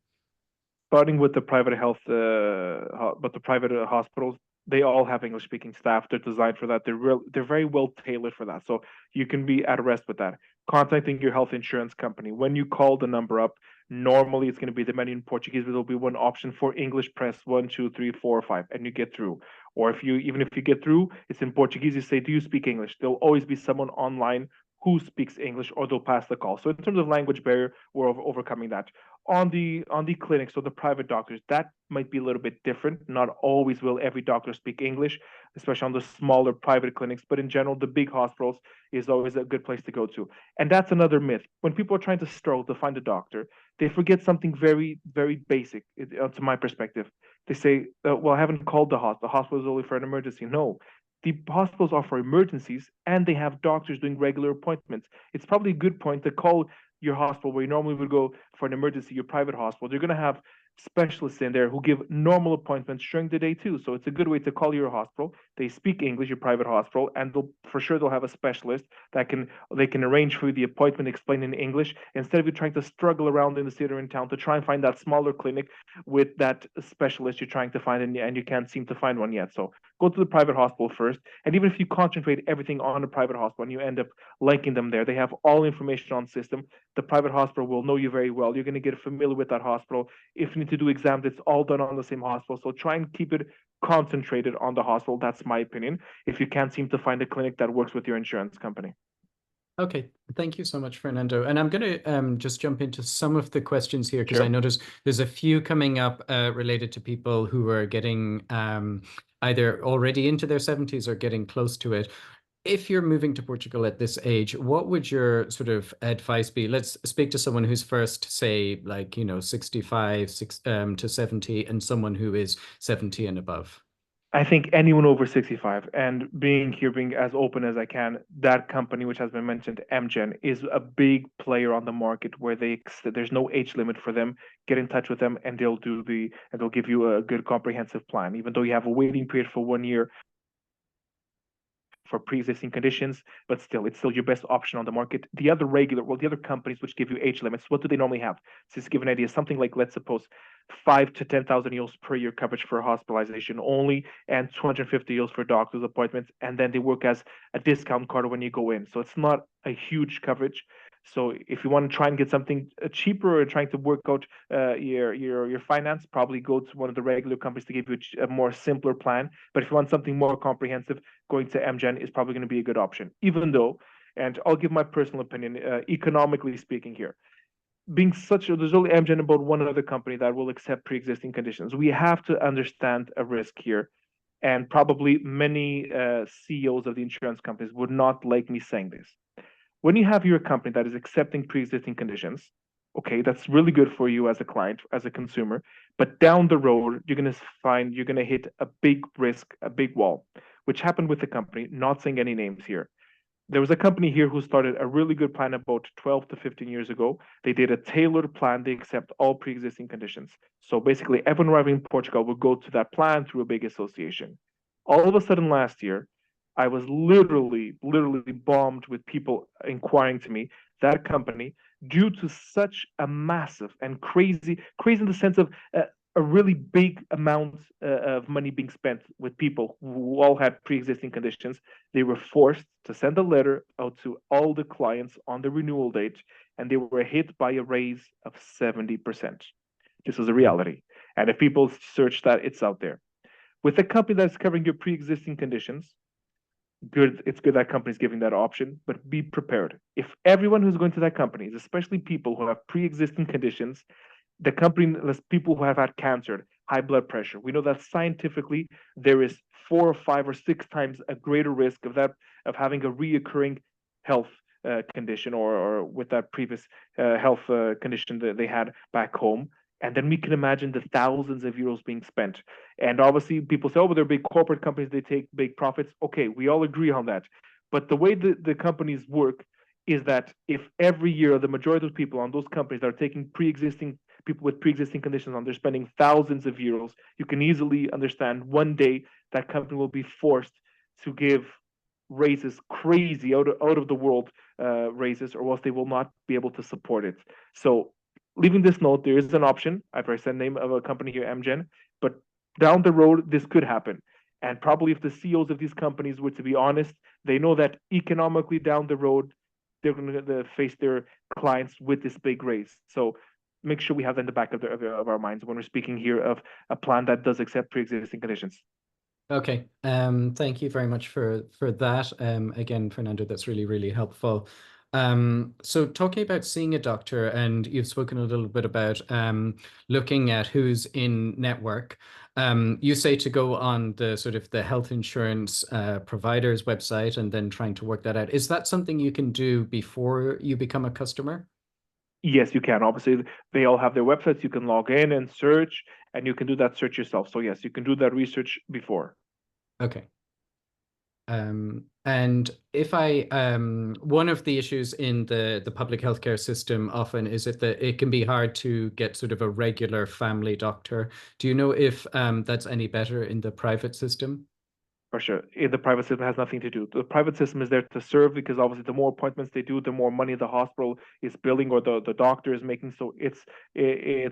Starting with the private health, but the private hospitals, they all have English speaking staff. They're designed for that. They're very well tailored for that. So you can be at rest with that. Contacting your health insurance company. When you call the number up, normally it's going to be the menu in Portuguese, but there'll be one option for English. Press 1, 2, 3, 4, 5, and you get through. Or even if you get through, it's in Portuguese. You say, "Do you speak English?" There'll always be someone online who speaks English, or they'll pass the call. So in terms of language barrier, we're overcoming that. On the clinics, so the private doctors, that might be a little bit different. Not always will every doctor speak English, especially on the smaller private clinics, but in general, the big hospitals is always a good place to go to. And that's another myth. When people are trying to struggle to find a doctor, they forget something very, very basic, to my perspective. They say, well, I haven't called the hospital. The hospital is only for an emergency. No, the hospitals are for emergencies, and they have doctors doing regular appointments. It's probably a good point to call your hospital where you normally would go for an emergency, your private hospital. They're going to have specialists in there who give normal appointments during the day too. So it's a good way to call your hospital. They speak English, your private hospital, and they'll have a specialist that they can arrange for you the appointment, explain in English, instead of you trying to struggle around in the city or in town to try and find that smaller clinic with that specialist you're trying to find, and you can't seem to find one yet. So go to the private hospital first. And even if you concentrate everything on a private hospital and you end up liking them there, they have all information on system. The private hospital will know you very well. You're going to get familiar with that hospital. If you need to do exams, it's all done on the same hospital. So try and keep it concentrated on the hospital. That's my opinion. If you can't seem to find a clinic that works with your insurance company. Okay, thank you so much, Fernando. And I'm going to just jump into some of the questions here because I Sure. notice there's a few coming up related to people who are getting either already into their 70s or getting close to it. If you're moving to Portugal at this age, what would your sort of advice be? Let's speak to someone who's first, say, 65 to 70, and someone who is 70 and above. I think anyone over 65, and being as open as I can, that company which has been mentioned, MGen, is a big player on the market where there's no age limit for them. Get in touch with them and they'll give you a good comprehensive plan. Even though you have a waiting period for 1 year for pre-existing conditions, but still, it's still your best option on the market. The other companies which give you age limits, what do they normally have? Just to give an idea, something like, let's suppose, 5 to 10,000 euros per year coverage for hospitalization only, and 250 euros for doctor's appointments, and then they work as a discount card when you go in. So it's not a huge coverage. So if you want to try and get something cheaper or trying to work out your finance, probably go to one of the regular companies to give you a more simpler plan. But if you want something more comprehensive, going to MGen is probably going to be a good option. Even though, and I'll give my personal opinion, economically speaking here, there's only MGen about one other company that will accept pre-existing conditions. We have to understand a risk here, and probably many CEOs of the insurance companies would not like me saying this. When you have your company that is accepting pre-existing conditions, okay, that's really good for you as a client, as a consumer. But down the road, you're gonna hit a big risk, a big wall, which happened with the company. Not saying any names here. There was a company here who started a really good plan about 12 to 15 years ago. They did a tailored plan. They accept all pre-existing conditions. So basically, everyone arriving in Portugal would go to that plan through a big association. All of a sudden, last year, I was literally bombed with people inquiring to me, that company, due to such a massive and crazy in the sense of a really big amount of money being spent with people who all had pre-existing conditions. They were forced to send a letter out to all the clients on the renewal date, and they were hit by a raise of 70%. This was a reality. And if people search that, it's out there. With a company that's covering your pre-existing conditions, good. It's good that company's giving that option, but be prepared. If everyone who's going to that company, especially people who have pre-existing conditions, the company lists people who have had cancer, high blood pressure. We know that scientifically there is 4 or 5 or 6 times a greater risk of that, of having a reoccurring health condition, or with that previous health condition that they had back home. And then we can imagine the thousands of euros being spent. And obviously, people say, oh, but they're big corporate companies, they take big profits. Okay, we all agree on that. But the way the companies work is that if every year the majority of people on those companies that are taking pre-existing people with pre-existing conditions on, they're spending thousands of euros, you can easily understand one day that company will be forced to give raises, crazy out of the world raises, or else they will not be able to support it. So leaving this note, there is an option. I've already said the name of a company here, MGen, but down the road, this could happen. And probably if the CEOs of these companies were to be honest, they know that economically down the road, they're going to face their clients with this big raise. So make sure we have that in the back of our minds when we're speaking here of a plan that does accept pre-existing conditions. Okay. Thank you very much for that. Again, Fernando, that's really, really helpful. So talking about seeing a doctor, and you've spoken a little bit about looking at who's in network. You say to go on the sort of the health insurance provider's website and then trying to work that out. Is that something you can do before you become a customer? Yes, you can. Obviously, they all have their websites. You can log in and search, and you can do that search yourself. So yes, you can do that research before. Okay. And if I one of the issues in the public healthcare system often is that it can be hard to get sort of a regular family doctor. Do you know if that's any better in the private system? For sure. The private system has nothing to do. The private system is there to serve, because obviously the more appointments they do, the more money the hospital is billing, or the doctor is making. So it's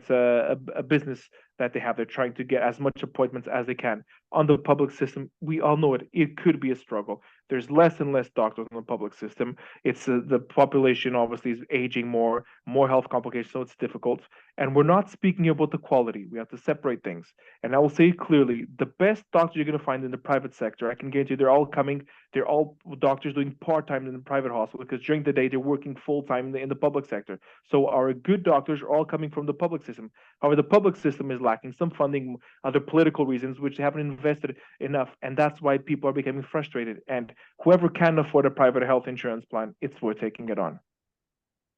a business that they have. They're trying to get as much appointments as they can. On the public system, we all know it. It could be a struggle. There's less and less doctors in the public system. It's the population obviously is aging more health complications, so it's difficult. And we're not speaking about the quality. We have to separate things. And I will say clearly, the best doctors you're going to find in the private sector, I can guarantee you, they're all doctors doing part-time in the private hospital, because during the day they're working full-time in the public sector. So our good doctors are all coming from the public system. However, the public system is lacking some funding, other political reasons, which they haven't invested enough. And that's why people are becoming frustrated. And whoever can afford a private health insurance plan, it's worth taking it on.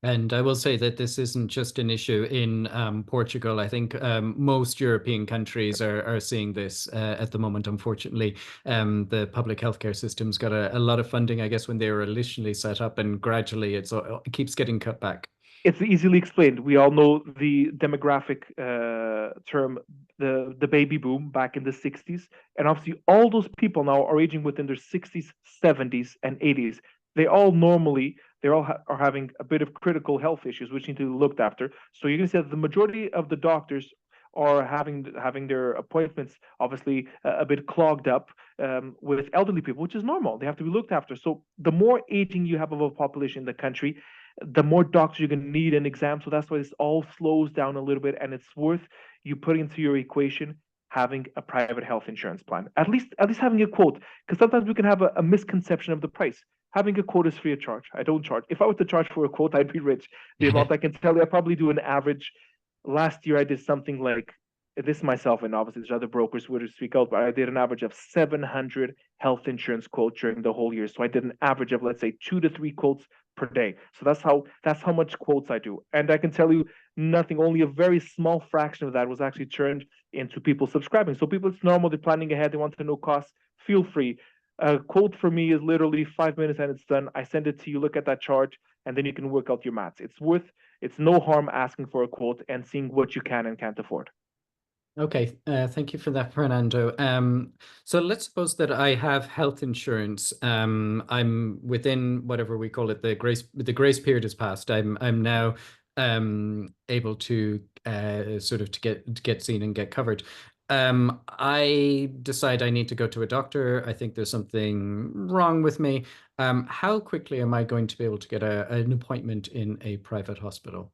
And I will say that this isn't just an issue in Portugal. I think most European countries are seeing this at the moment, unfortunately. The public healthcare system's got a lot of funding, I guess, when they were initially set up, and gradually it keeps getting cut back. It's easily explained. We all know the demographic term, the baby boom back in the 60s. And obviously, all those people now are aging within their 60s, 70s, and 80s. They all are having a bit of critical health issues, which need to be looked after. So you're going to see that the majority of the doctors are having their appointments obviously a bit clogged up with elderly people, which is normal. They have to be looked after. So the more aging you have of a population in the country, the more doctors you're going to need an exam. So that's why this all slows down a little bit, and it's worth you putting into your equation having a private health insurance plan. At least having a quote, because sometimes we can have a misconception of the price. Having a quote is free of charge. I don't charge. If I were to charge for a quote, I'd be rich. The amount I can tell you, I probably do an average. Last year, I did something like this myself, and obviously there's other brokers who would speak out, but I did an average of 700 health insurance quotes during the whole year. So I did an average of, let's say, 2 to 3 quotes per day. So that's how much quotes I do. And I can tell you nothing, only a very small fraction of that was actually turned into people subscribing. So people, it's normal, they're planning ahead, they want to know costs. Feel free. A quote for me is literally 5 minutes and it's done. I send it to you, look at that chart, and then you can work out your maths. It's no harm asking for a quote and seeing what you can and can't afford. Okay, thank you for that, Fernando. So let's suppose that I have health insurance. I'm within whatever we call it, the grace period has passed. I'm now able to sort of to get seen and get covered. I decide I need to go to a doctor. I think there's something wrong with me. How quickly am I going to be able to get an appointment in a private hospital?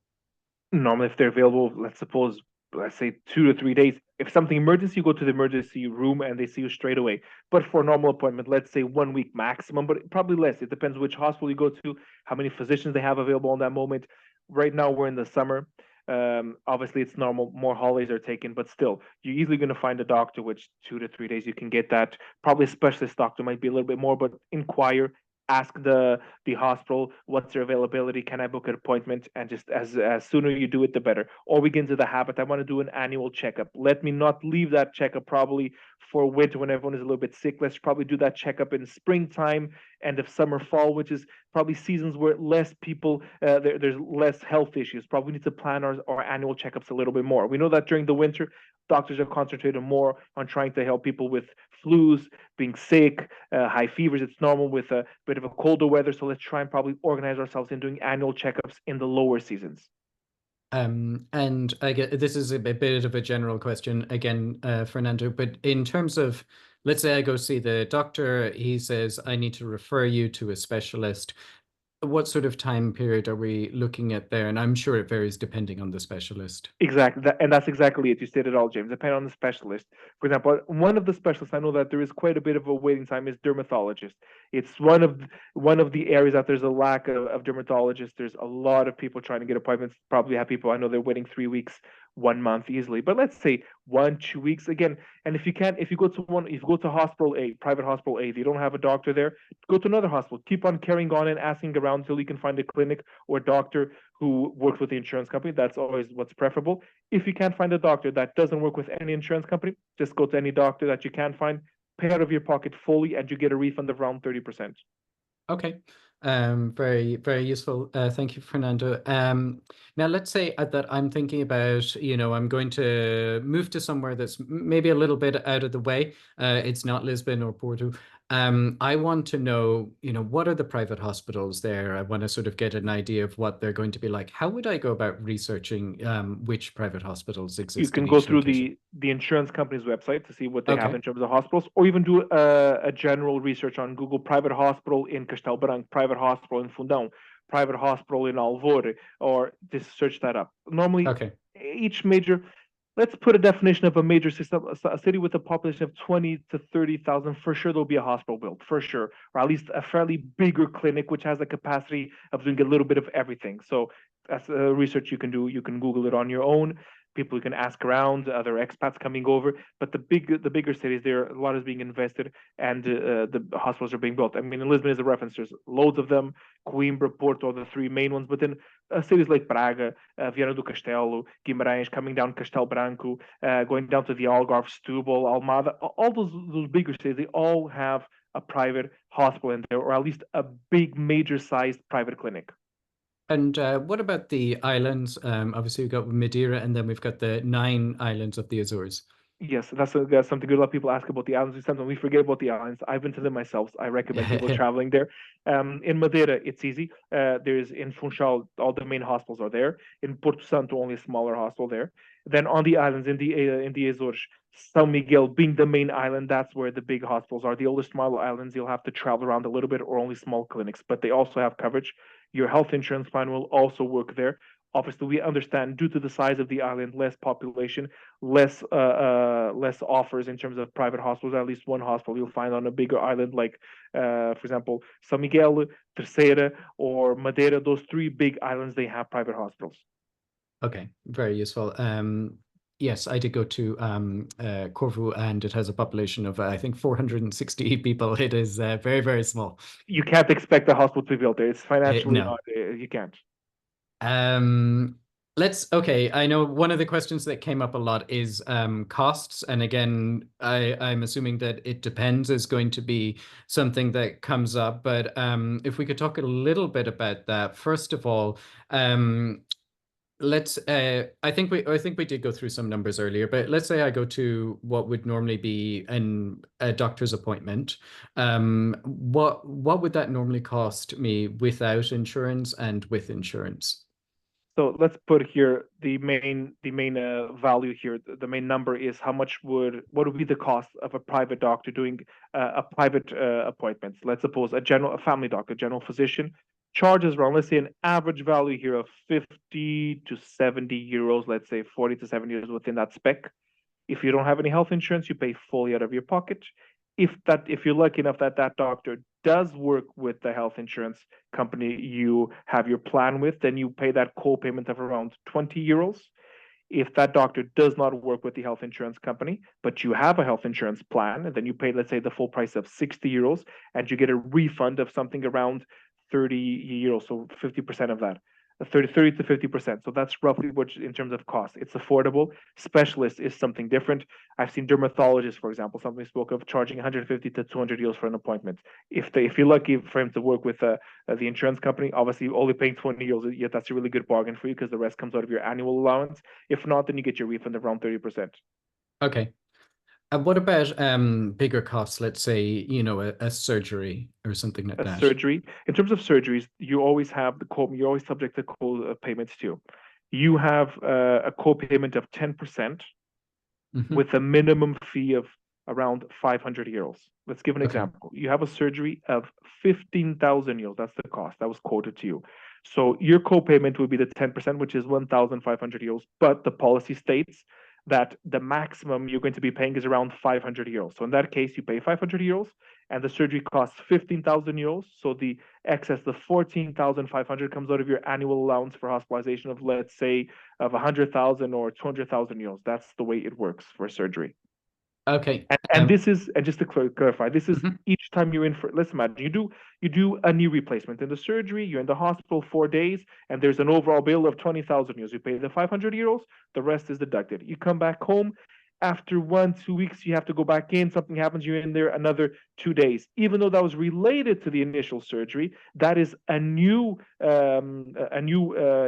Normally, if they're available, let's suppose let's say 2 to 3 days. If something emergency, you go to the emergency room and they see you straight away. But for a normal appointment, let's say 1 week maximum, but probably less. It depends which hospital you go to, how many physicians they have available on that moment. Right now, we're in the summer. Obviously, it's normal. More holidays are taken, but still, you're easily going to find a doctor, which 2 to 3 days you can get that. Probably a specialist doctor might be a little bit more, but inquire, ask the hospital what's their availability, can I book an appointment, and just as sooner you do it the better. Or we get into the habit, I want to do an annual checkup, let me not leave that checkup probably for winter when everyone is a little bit sick. Let's probably do that checkup in springtime, end of summer, fall, which is probably seasons where less people there's less health issues. Probably need to plan our annual checkups a little bit more. We know that during the winter doctors are concentrated more on trying to help people with flus, being sick, high fevers. It's normal with a bit of a colder weather. So let's try and probably organize ourselves in doing annual checkups in the lower seasons. And I get this is a bit of a general question again, Fernando, but in terms of, let's say I go see the doctor, he says, I need to refer you to a specialist. What sort of time period are we looking at there? And I'm sure it varies depending on the specialist. Exactly, and that's exactly it. You stated it all, James. Depending on the specialist. For example, one of the specialists I know that there is quite a bit of a waiting time is dermatologist. It's one of the areas that there's a lack of dermatologists. There's a lot of people trying to get appointments. Probably have people I know they're waiting 3 weeks, 1 month easily. But let's say 1, 2 weeks again. And if you can't, if you go to one, if you go to hospital A, private hospital A, they don't have a doctor there. Go to another hospital. Keep on carrying on and asking around until you can find a clinic or a doctor who works with the insurance company. That's always what's preferable. If you can't find a doctor that doesn't work with any insurance company, just go to any doctor that you can find, pay out of your pocket fully, and you get a refund of around 30%. Okay. Very, very useful. Thank you, Fernando. Now let's say that I'm thinking about, I'm going to move to somewhere that's maybe a little bit out of the way. It's not Lisbon or Porto. I want to know, what are the private hospitals there? I want to sort of get an idea of what they're going to be like. How would I go about researching which private hospitals You exist can in go each through location? the insurance company's website to see what they have Okay. in terms of hospitals, or even do a general research on Google: private hospital in Castelo Branco, private hospital in Fundão, private hospital in Alvore, or just search that up. Normally, Okay. each major, let's put a definition of a major system, a city with a population of 20 to 30,000, for sure there'll be a hospital built, for sure, or at least a fairly bigger clinic which has the capacity of doing a little bit of everything. So that's a research you can do. You can Google it on your own. People you can ask around, other expats coming over. But the bigger cities, there a lot is being invested, and the hospitals are being built. I mean, in Lisbon is a reference. There's loads of them. Coimbra, Porto are the three main ones. But then cities like Braga, Viana do Castelo, Guimarães, coming down Castelo Branco, going down to the Algarve, Setúbal, Almada, all those bigger cities, they all have a private hospital in there, or at least a big, major-sized private clinic. And what about the islands? Obviously, we've got Madeira, and then we've got the 9 islands of the Azores. Yes, that's something good. A lot of people ask about the islands. Sometimes we forget about the islands. I've been to them myself. So I recommend people traveling there. In Madeira, it's easy. There's in Funchal, all the main hospitals are there. In Porto Santo, only a smaller hospital there. Then on the islands, in the Azores, São Miguel being the main island, that's where the big hospitals are. The older, smaller islands, you'll have to travel around a little bit, or only small clinics, but they also have coverage. Your health insurance plan will also work there. Obviously, we understand due to the size of the island, less population, less offers in terms of private hospitals. At least one hospital you'll find on a bigger island, like for example, São Miguel, Terceira, or Madeira. Those three big islands, they have private hospitals. Okay, very useful. Yes, I did go to Corfu, and it has a population of I think 460 people. It is very, very small. You can't expect a hospital to be built there. It's financially No. not. You can't. Um, okay. I know one of the questions that came up a lot is costs. And again, I'm assuming that it depends is going to be something that comes up. But if we could talk a little bit about that, first of all, let's I think we did go through some numbers earlier, but let's say I go to what would normally be a doctor's appointment. What would that normally cost me without insurance and with insurance? So let's put here the main value here. The main number is what would be the cost of a private doctor doing a private appointment. Let's suppose a family doctor, general physician. charges around, let's say, an average value here of 50 to 70 euros, let's say 40 to 70 euros within that spec. If you don't have any health insurance, you pay fully out of your pocket. If you're lucky enough that that doctor does work with the health insurance company you have your plan with, then you pay that co-payment of around 20 euros. If that doctor does not work with the health insurance company, but you have a health insurance plan, and then you pay, let's say, the full price of 60 euros, and you get a refund of something around 30 euros, so 50% of that. 30 to 50%. So that's roughly what in terms of cost. It's affordable. Specialist is something different. I've seen dermatologists, for example, something spoke of charging 150 to 200 euros for an appointment. If you're lucky for him to work with the insurance company, obviously only paying 20 euros, yeah, that's a really good bargain for you because the rest comes out of your annual allowance. If not, then you get your refund around 30%. Okay. And what about bigger costs? Let's say, you know, a surgery or something like A that. surgery. In terms of surgeries, you always have the co. You're always subject to co-payments too. You have a co-payment of 10% Hmm. with a minimum fee of around 500 euros. Let's give an Okay. example. You have a surgery of 15,000 euros. That's the cost that was quoted to you. So your co-payment would be the 10%, which is 1,500 euros. But the policy states that the maximum you're going to be paying is around 500 euros. So in that case, you pay 500 euros and the surgery costs 15,000 euros. So the excess, the 14,500 comes out of your annual allowance for hospitalization of, let's say, of 100,000 or 200,000 euros. That's the way it works for surgery. Okay. And this is, and just to clarify, this is Mhm. each time you're in for, let's imagine you do a knee replacement in the surgery, you're in the hospital 4 days, and there's an overall bill of 20,000 euros. You pay the 500 euros, the rest is deducted. You come back home, after 1 2 weeks, you have to go back in, something happens, you're in there another 2 days. Even though that was related to the initial surgery, that is a new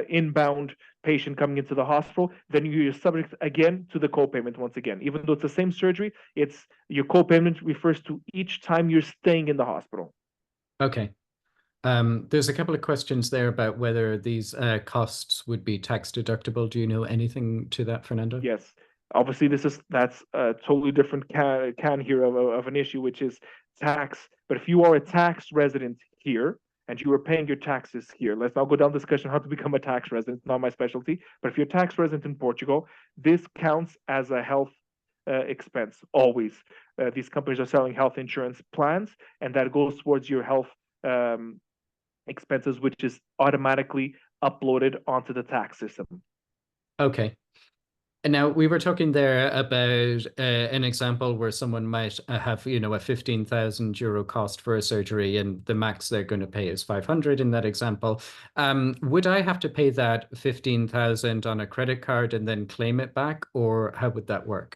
inbound patient coming into the hospital, then you're subject again to the co-payment once again. Even though it's the same surgery, it's your co-payment refers to each time you're staying in the hospital. Okay. There's a couple of questions there about whether these costs would be tax deductible. Do you know anything to that, Fernando? Yes. Obviously, that's a totally different can here of an issue, which is tax. But if you are a tax resident here and you are paying your taxes here, let's now go down the discussion how to become a tax resident. It's not my specialty. But if you're a tax resident in Portugal, this counts as a health expense always. These companies are selling health insurance plans, and that goes towards your health um, expenses, which is automatically uploaded onto the tax system. Okay. And now we were talking there about an example where someone might have, you know, a 15,000 euro cost for a surgery and the max they're going to pay is 500 in that example. Would I have to pay that 15,000 on a credit card and then claim it back, or how would that work?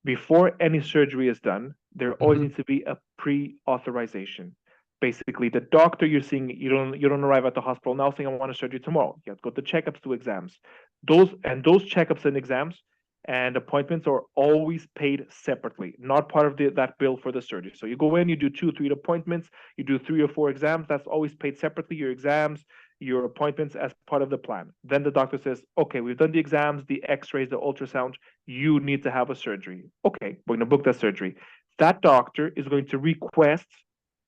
Before any surgery is done, there always Hmm. needs to be a pre-authorization. Basically, the doctor you're seeing, you don't arrive at the hospital now saying I want a surgery tomorrow. You have to go to checkups, to exams. Those checkups and exams and appointments are always paid separately, not part of that bill for the surgery. So you go in, you do 2 3 appointments, you do 3 or 4 exams. That's always paid separately. Your exams, your appointments as part of the plan. Then the doctor says, okay, we've done the exams, the x-rays, the ultrasound, you need to have a surgery. Okay, we're going to book that surgery. That doctor is going to request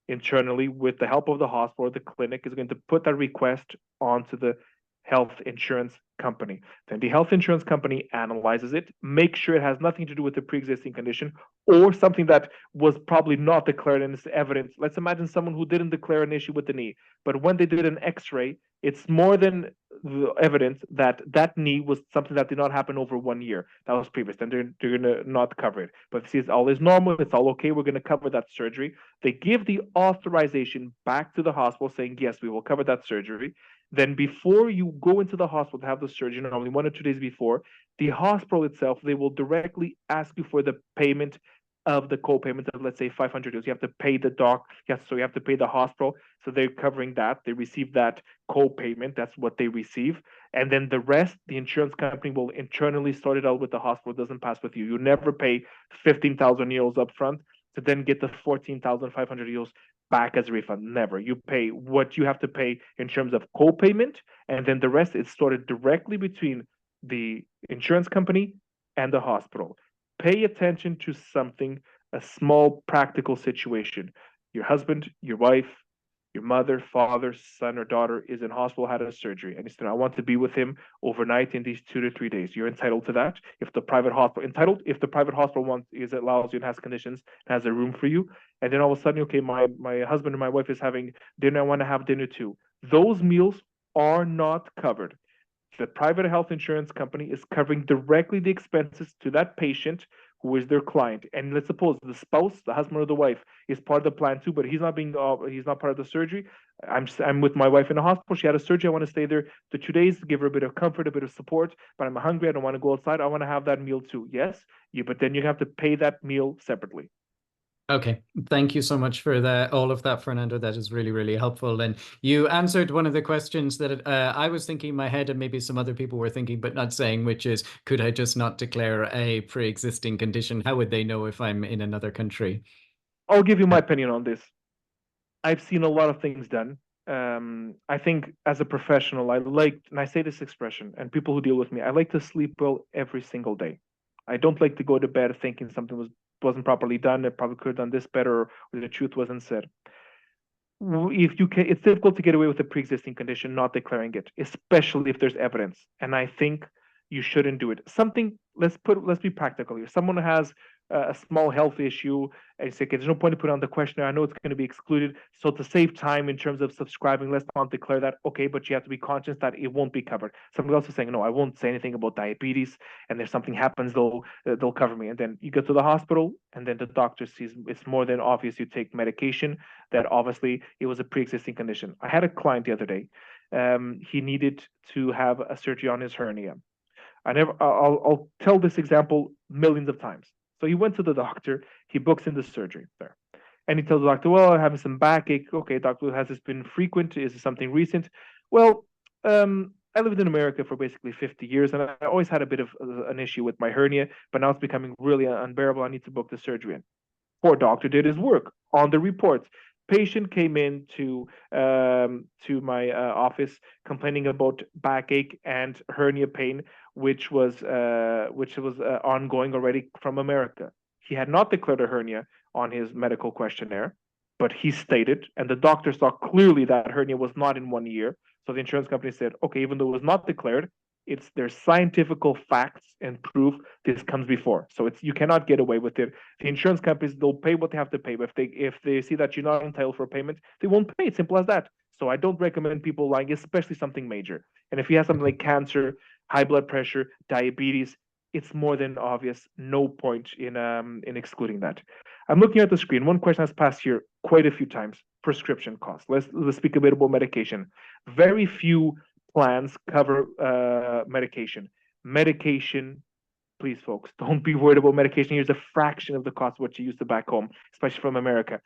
internally, with the help of the hospital or the clinic, is going to put that request onto the health insurance company. Then the health insurance company analyzes it, makes sure it has nothing to do with the pre-existing condition or something that was probably not declared in this evidence. Let's imagine someone who didn't declare an issue with the knee, but when they did an x-ray, it's more than the evidence that that knee was something that did not happen over 1 year. That was previous. Then they're going to not cover it. But if it's all is normal, it's all okay, we're going to cover that surgery. They give the authorization back to the hospital saying, yes, we will cover that surgery. Then before you go into the hospital to have the surgery, normally 1 or 2 days before, the hospital itself, they will directly ask you for the payment of the co-payment of, let's say, 500 euros. You have to pay the doc. Yes, so you have to pay the hospital. So they're covering that. They receive that co-payment. That's what they receive. And then the rest, the insurance company will internally sort it out with the hospital. It doesn't pass with you. You never pay 15,000 euros up front to then get the 14,500 euros back as a refund. Never. You pay what you have to pay in terms of co-payment, and then the rest is sorted directly between the insurance company and the hospital. Pay attention to something, a small practical situation. Your husband, your wife, your mother, father, son, or daughter is in hospital, had a surgery, and you said, I want to be with him overnight in these 2 to 3 days. You're entitled to that. If the private hospital wants is allows you and has conditions, has a room for you, and then all of a sudden, okay, my husband and my wife is having dinner. I want to have dinner too. Those meals are not covered. The private health insurance company is covering directly the expenses to that patient who is their client. And let's suppose the spouse, the husband or the wife, is part of the plan too, but he's not part of the surgery. I'm with my wife in the hospital. She had a surgery. I want to stay there the 2 days, give her a bit of comfort, a bit of support. But I'm hungry. I don't want to go outside. I want to have that meal too. Yes, but then you have to pay that meal separately. Okay, thank you so much for all of that, Fernando. That is really, really helpful. And you answered one of the questions that I was thinking in my head, and maybe some other people were thinking, but not saying, which is, could I just not declare a pre-existing condition? How would they know if I'm in another country? I'll give you my opinion on this. I've seen a lot of things done. I think as a professional, and I say this expression, and people who deal with me, I like to sleep well every single day. I don't like to go to bed thinking something wasn't properly done. It probably could have done this better, or the truth wasn't said. If you can, it's difficult to get away with a pre-existing condition, not declaring it, especially if there's evidence. And I think you shouldn't do it. Let's be practical here. Someone has a small health issue, and you say, okay, there's no point to put on the questionnaire. I know it's going to be excluded. So to save time in terms of subscribing, let's not declare that. Okay, but you have to be conscious that it won't be covered. Somebody else is saying, no, I won't say anything about diabetes. And if something happens, they'll cover me. And then you go to the hospital, and then the doctor sees it's more than obvious you take medication, that obviously it was a pre-existing condition. I had a client the other day. He needed to have a surgery on his hernia. I'll tell this example millions of times. So he went to the doctor, he books in the surgery there. And he tells the doctor, well, I'm having some backache. Okay, doctor, has this been frequent? Is it something recent? Well, I lived in America for basically 50 years, and I always had a bit of an issue with my hernia, but now it's becoming really unbearable. I need to book the surgery in. Poor doctor did his work on the reports. Patient came in to my office complaining about backache and hernia pain, which was ongoing already from America. He had not declared a hernia on his medical questionnaire, but he stated, and the doctor saw clearly that hernia was not in 1 year. So the insurance company said, okay, even though it was not declared, there's scientific facts and proof this comes before. So you cannot get away with it. The insurance companies, they'll pay what they have to pay. But if they see that you're not entitled for payment, they won't pay. Simple as that. So I don't recommend people lying, especially something major. And if you have something Okay. like cancer, high blood pressure, diabetes, it's more than obvious. No point in excluding that. I'm looking at the screen. One question has passed here quite a few times. Prescription costs. Let's speak a bit about medication. Very few plans cover medication. Medication, please, folks, don't be worried about medication. Here's a fraction of the cost of what you used to back home, especially from America.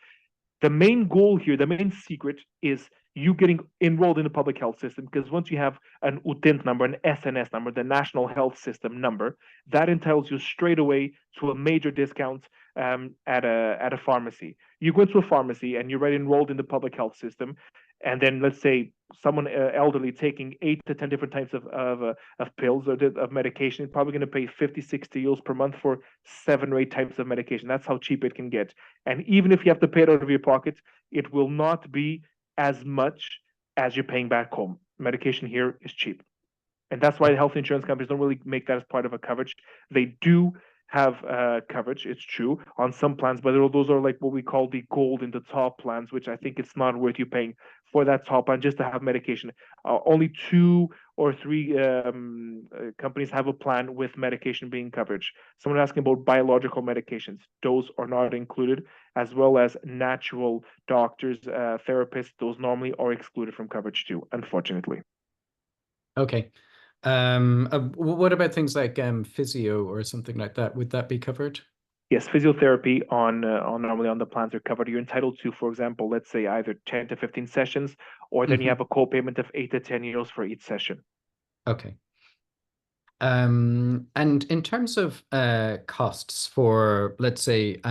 The main goal here, the main secret is you getting enrolled in the public health system, because once you have an UTENT number, an SNS number, the National Health System number, that entitles you straight away to a major discount at a pharmacy. You go into a pharmacy and you're already enrolled in the public health system, and then let's say someone elderly taking 8 to 10 different types of pills or of medication is probably going to pay 50, 60 euros per month for 7 or 8 types of medication. That's how cheap it can get. And even if you have to pay it out of your pocket, it will not be as much as you're paying back home. Medication here is cheap. And that's why the health insurance companies don't really make that as part of a coverage. They do have coverage, it's true, on some plans, but those are like what we call the gold in the top plans, which I think it's not worth you paying for that top plan just to have medication. Only 2 or 3 companies have a plan with medication being coverage. Someone asking about biological medications, those are not included, as well as natural doctors, therapists, those normally are excluded from coverage too, unfortunately. Okay. What about things like physio or something like that? Would that be covered? Yes, physiotherapy on normally on the plans are covered. You're entitled to, for example, let's say either 10 to 15 sessions, or then you Hmm. have a co-payment of 8 to 10 euros for each session. Okay. And in terms of costs for, let's say,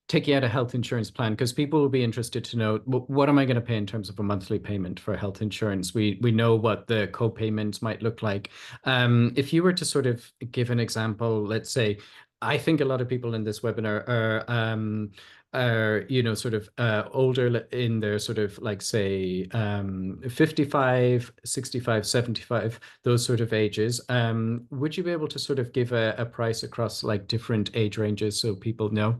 taking out a health insurance plan, because people will be interested to know, what am I going to pay in terms of a monthly payment for health insurance? We know what the co-payments might look like. If you were to sort of give an example, let's say, I think a lot of people in this webinar are are, sort of older in their sort of like say 55, 65, 75, those sort of ages. Would you be able to sort of give a price across like different age ranges so people know?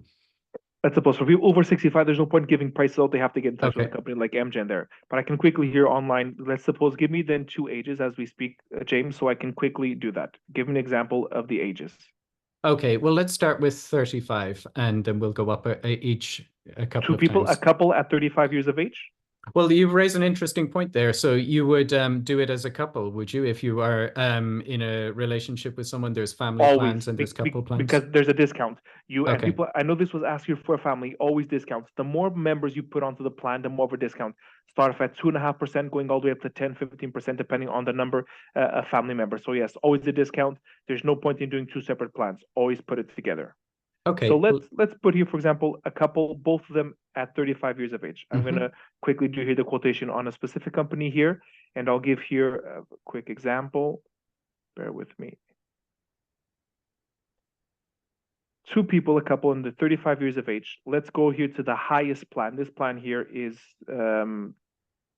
Let's suppose for people over 65, there's no point giving prices out. They have to get in touch with a Okay. company like MGen there. But I can quickly here online. Let's suppose, give me then two ages as we speak, James, so I can quickly do that. Give me an example of the ages. Okay, well, let's start with 35 and then we'll go up each a couple Two of people, a times. couple at 35 years of age. Well, you've raised an interesting point there. So you would do it as a couple, would you? If you are in a relationship with someone, there's family Always plans and there's couple because plans. there's a discount. You and Okay. people, I know this was asked here for a family, always discounts. The more members you put onto the plan, the more of a discount. Start off at 2.5%, going all the way up to 10, 15%, depending on the number of family members. So yes, always a discount. There's no point in doing two separate plans. Always put it together. So Okay. let's put here, for example, a couple, both of them at 35 years of age. I'm Hmm. gonna quickly do here the quotation on a specific company here, and I'll give here a quick example. Bear with me. Two people, a couple in the 35 years of age. Let's go here to the highest plan. This plan here is the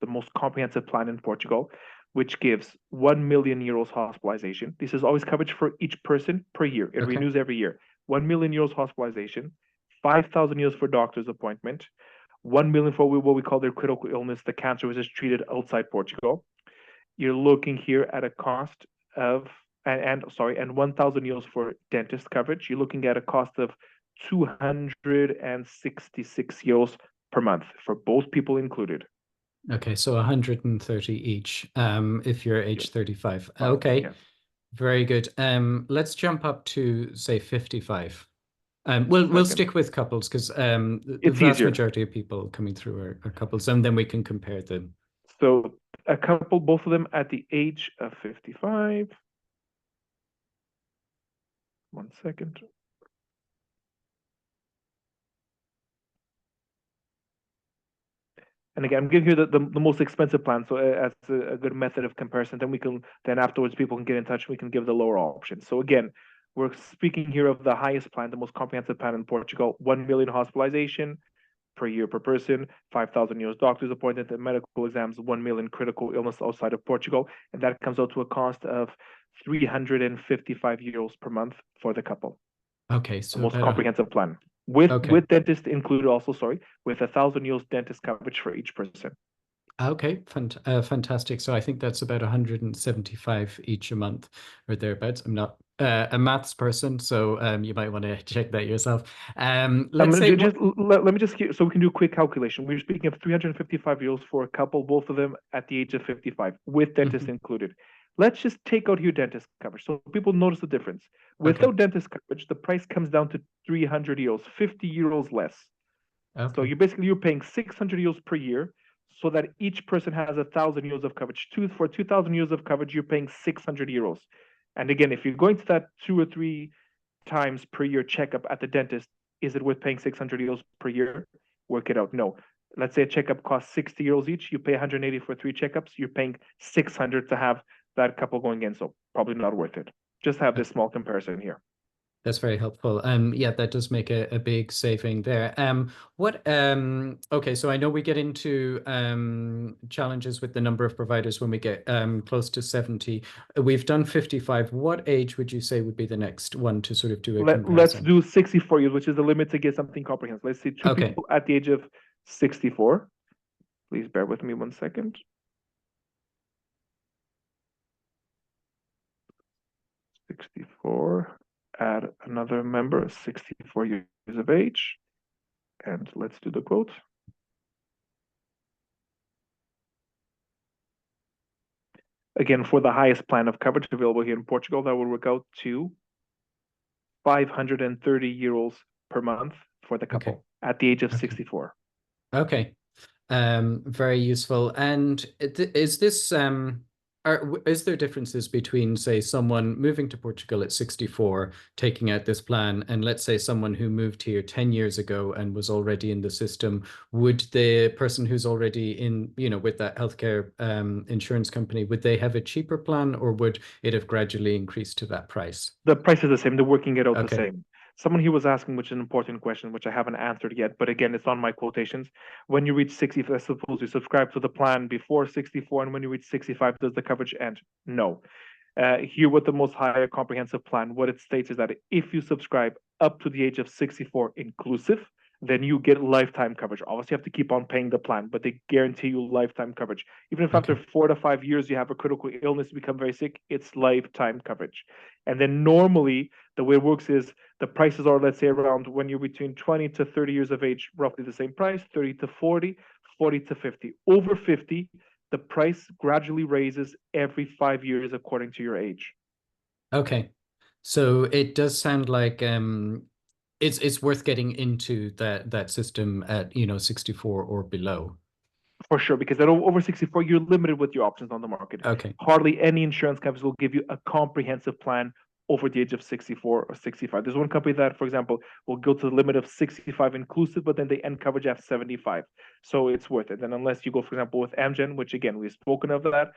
most comprehensive plan in Portugal, which gives 1 million euros hospitalization. This is always coverage for each person per year. It Okay. renews every year. 1 million euros hospitalization, 5,000 euros for doctor's appointment, 1 million for what we call their critical illness, the cancer which is treated outside Portugal. You're looking here at a cost of and 1,000 euros for dentist coverage. You're looking at a cost of 266 euros per month for both people included. Okay. So 130 each, if you're age Yes, 35. fine. Okay. Yes, Very good. Let's jump up to say 55. We'll second. stick with couples because the It's vast easier. majority of people coming through are couples, and then we can compare them. So a couple, both of them at the age of 55. One second. And again, I'm giving you the most expensive plan, so as a good method of comparison. Then afterwards people can get in touch. We can give the lower option. So again, we're speaking here of the highest plan, the most comprehensive plan in Portugal. 1 million hospitalization per year per person, 5,000 euros doctor's appointment and medical exams, 1 million critical illness outside of Portugal, and that comes out to a cost of 355 euros per month for the couple. Okay, The so most about a comprehensive plan with okay. dentist included also, sorry, with 1,000 euros dentist coverage for each person. Okay, fantastic. So I think that's about 175 each a month or thereabouts. I'm not a maths person, so you might want to check that yourself. I'm Let's gonna say do what. just let me just so we can do a quick calculation. We're speaking of 355 euros for a couple, both of them at the age of 55, with dentist Mhm. included. Let's just take out your dentist coverage so people notice the difference. Okay, Without dentist coverage, the price comes down to 300 euros, 50 euros less. So okay, you're paying 600 euros per year, so that each person has 1,000 euros of coverage. For 2,000 euros of coverage, you're paying 600 euros. And again, if you're going to that 2 or 3 times per year checkup at the dentist, is it worth paying 600 euros per year? Work it out. No. Let's say a checkup costs 60 euros each. You pay 180 for 3 checkups. You're paying 600 to have that couple going in. So probably not worth it. Just have this small comparison here. that's very helpful. Yeah, that does make a big saving there. Okay, so I know we get into challenges with the number of providers when we get close to 70. We've done 55. What age would you say would be the next one to sort of do a Let's comparison? do 64 years, which is the limit to get something comprehensive. Let's see two Okay. people at the age of 64. Please bear with me one second. 64, add another member, 64 years of age. And let's do the quote. Again, for the highest plan of coverage available here in Portugal, that will work out to 530 euros per month for the Okay. couple at the age of Okay. 64. Okay. Very useful. And is this is there differences between, say, someone moving to Portugal at 64, taking out this plan, and let's say someone who moved here 10 years ago and was already in the system? Would the person who's already in, with that healthcare insurance company, would they have a cheaper plan, or would it have gradually increased to that price? The price is the same. They're working it out the Okay. same. Someone here was asking, which is an important question, which I haven't answered yet, but again, it's on my quotations. When you reach 60, I suppose you subscribe to the plan before 64, and when you reach 65, does the coverage end? No. Here with the most higher comprehensive plan, what it states is that if you subscribe up to the age of 64 inclusive, then you get lifetime coverage. Obviously, you have to keep on paying the plan, but they guarantee you lifetime coverage. Even if after Okay. 4 to 5 years you have a critical illness, you become very sick, it's lifetime coverage. And then normally, the way it works is the prices are, let's say, around when you're between 20 to 30 years of age, roughly the same price, 30 to 40, 40 to 50. Over 50, the price gradually raises every 5 years according to your age. Okay. So it does sound like it's worth getting into that system at 64 or below. For sure, because at over 64, you're limited with your options on the market. Okay. Hardly any insurance companies will give you a comprehensive plan over the age of 64 or 65. There's one company that, for example, will go to the limit of 65 inclusive, but then they end coverage at 75. So it's worth it. And unless you go, for example, with Amgen, which again, we've spoken of that,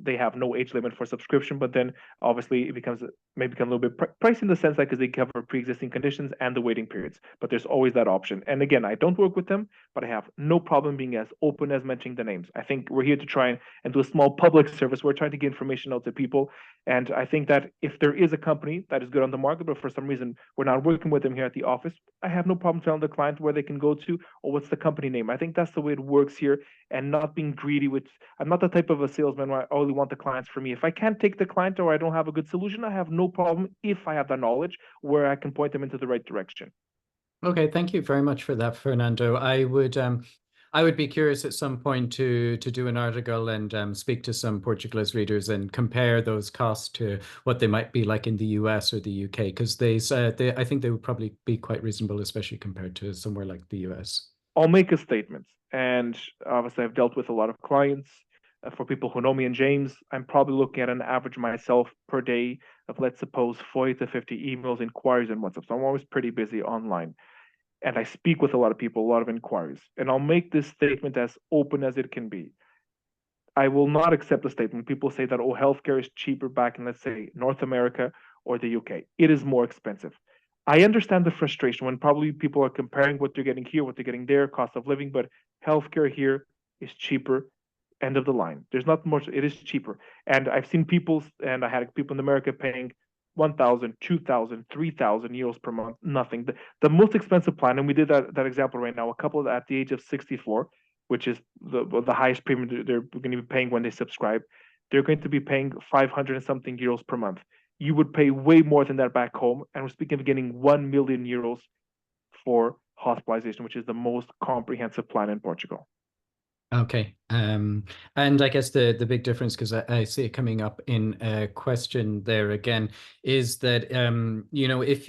they have no age limit for subscription, but then obviously it becomes maybe become a little bit pricey in the sense that because they cover pre-existing conditions and the waiting periods. But there's always that option. And again, I don't work with them, but I have no problem being as open as mentioning the names. I think we're here to try and do a small public service. We're trying to get information out to people. And I think that if there is a company that is good on the market, but for some reason we're not working with them here at the office, I have no problem telling the client where they can go to or what's the company name. I think that's the way it works here, and not being greedy with, I'm not the type of a salesman where I only want the clients for me. If I can't take the client or I don't have a good solution, I have no problem if I have the knowledge where I can point them into the right direction. Okay, thank you very much for that, Fernando. I would be curious at some point to do an article and speak to some Portuguese readers and compare those costs to what they might be like in the US or the UK, because I think they would probably be quite reasonable, especially compared to somewhere like the US. I'll make a statement. And obviously, I've dealt with a lot of clients. For people who know me and James, I'm probably looking at an average myself per day of, let's suppose, 40 to 50 emails, inquiries, and WhatsApp. So I'm always pretty busy online. And I speak with a lot of people, a lot of inquiries. And I'll make this statement as open as it can be. I will not accept the statement. People say that, oh, healthcare is cheaper back in, let's say, North America or the UK. It is more expensive. I understand the frustration when probably people are comparing what they're getting here, what they're getting there, cost of living, but healthcare here is cheaper. End of the line. There's not much, it is cheaper. And I've seen people, and I had people in America paying 1,000, 2,000, 3,000 euros per month, nothing. The most expensive plan, and we did that example right now, a couple at the age of 64, which is the highest premium they're going to be paying when they subscribe, they're going to be paying 500 and something euros per month. You would pay way more than that back home. And we're speaking of getting 1 million euros for hospitalization, which is the most comprehensive plan in Portugal. Okay. And I guess the big difference, because I see it coming up in a question there again, is that if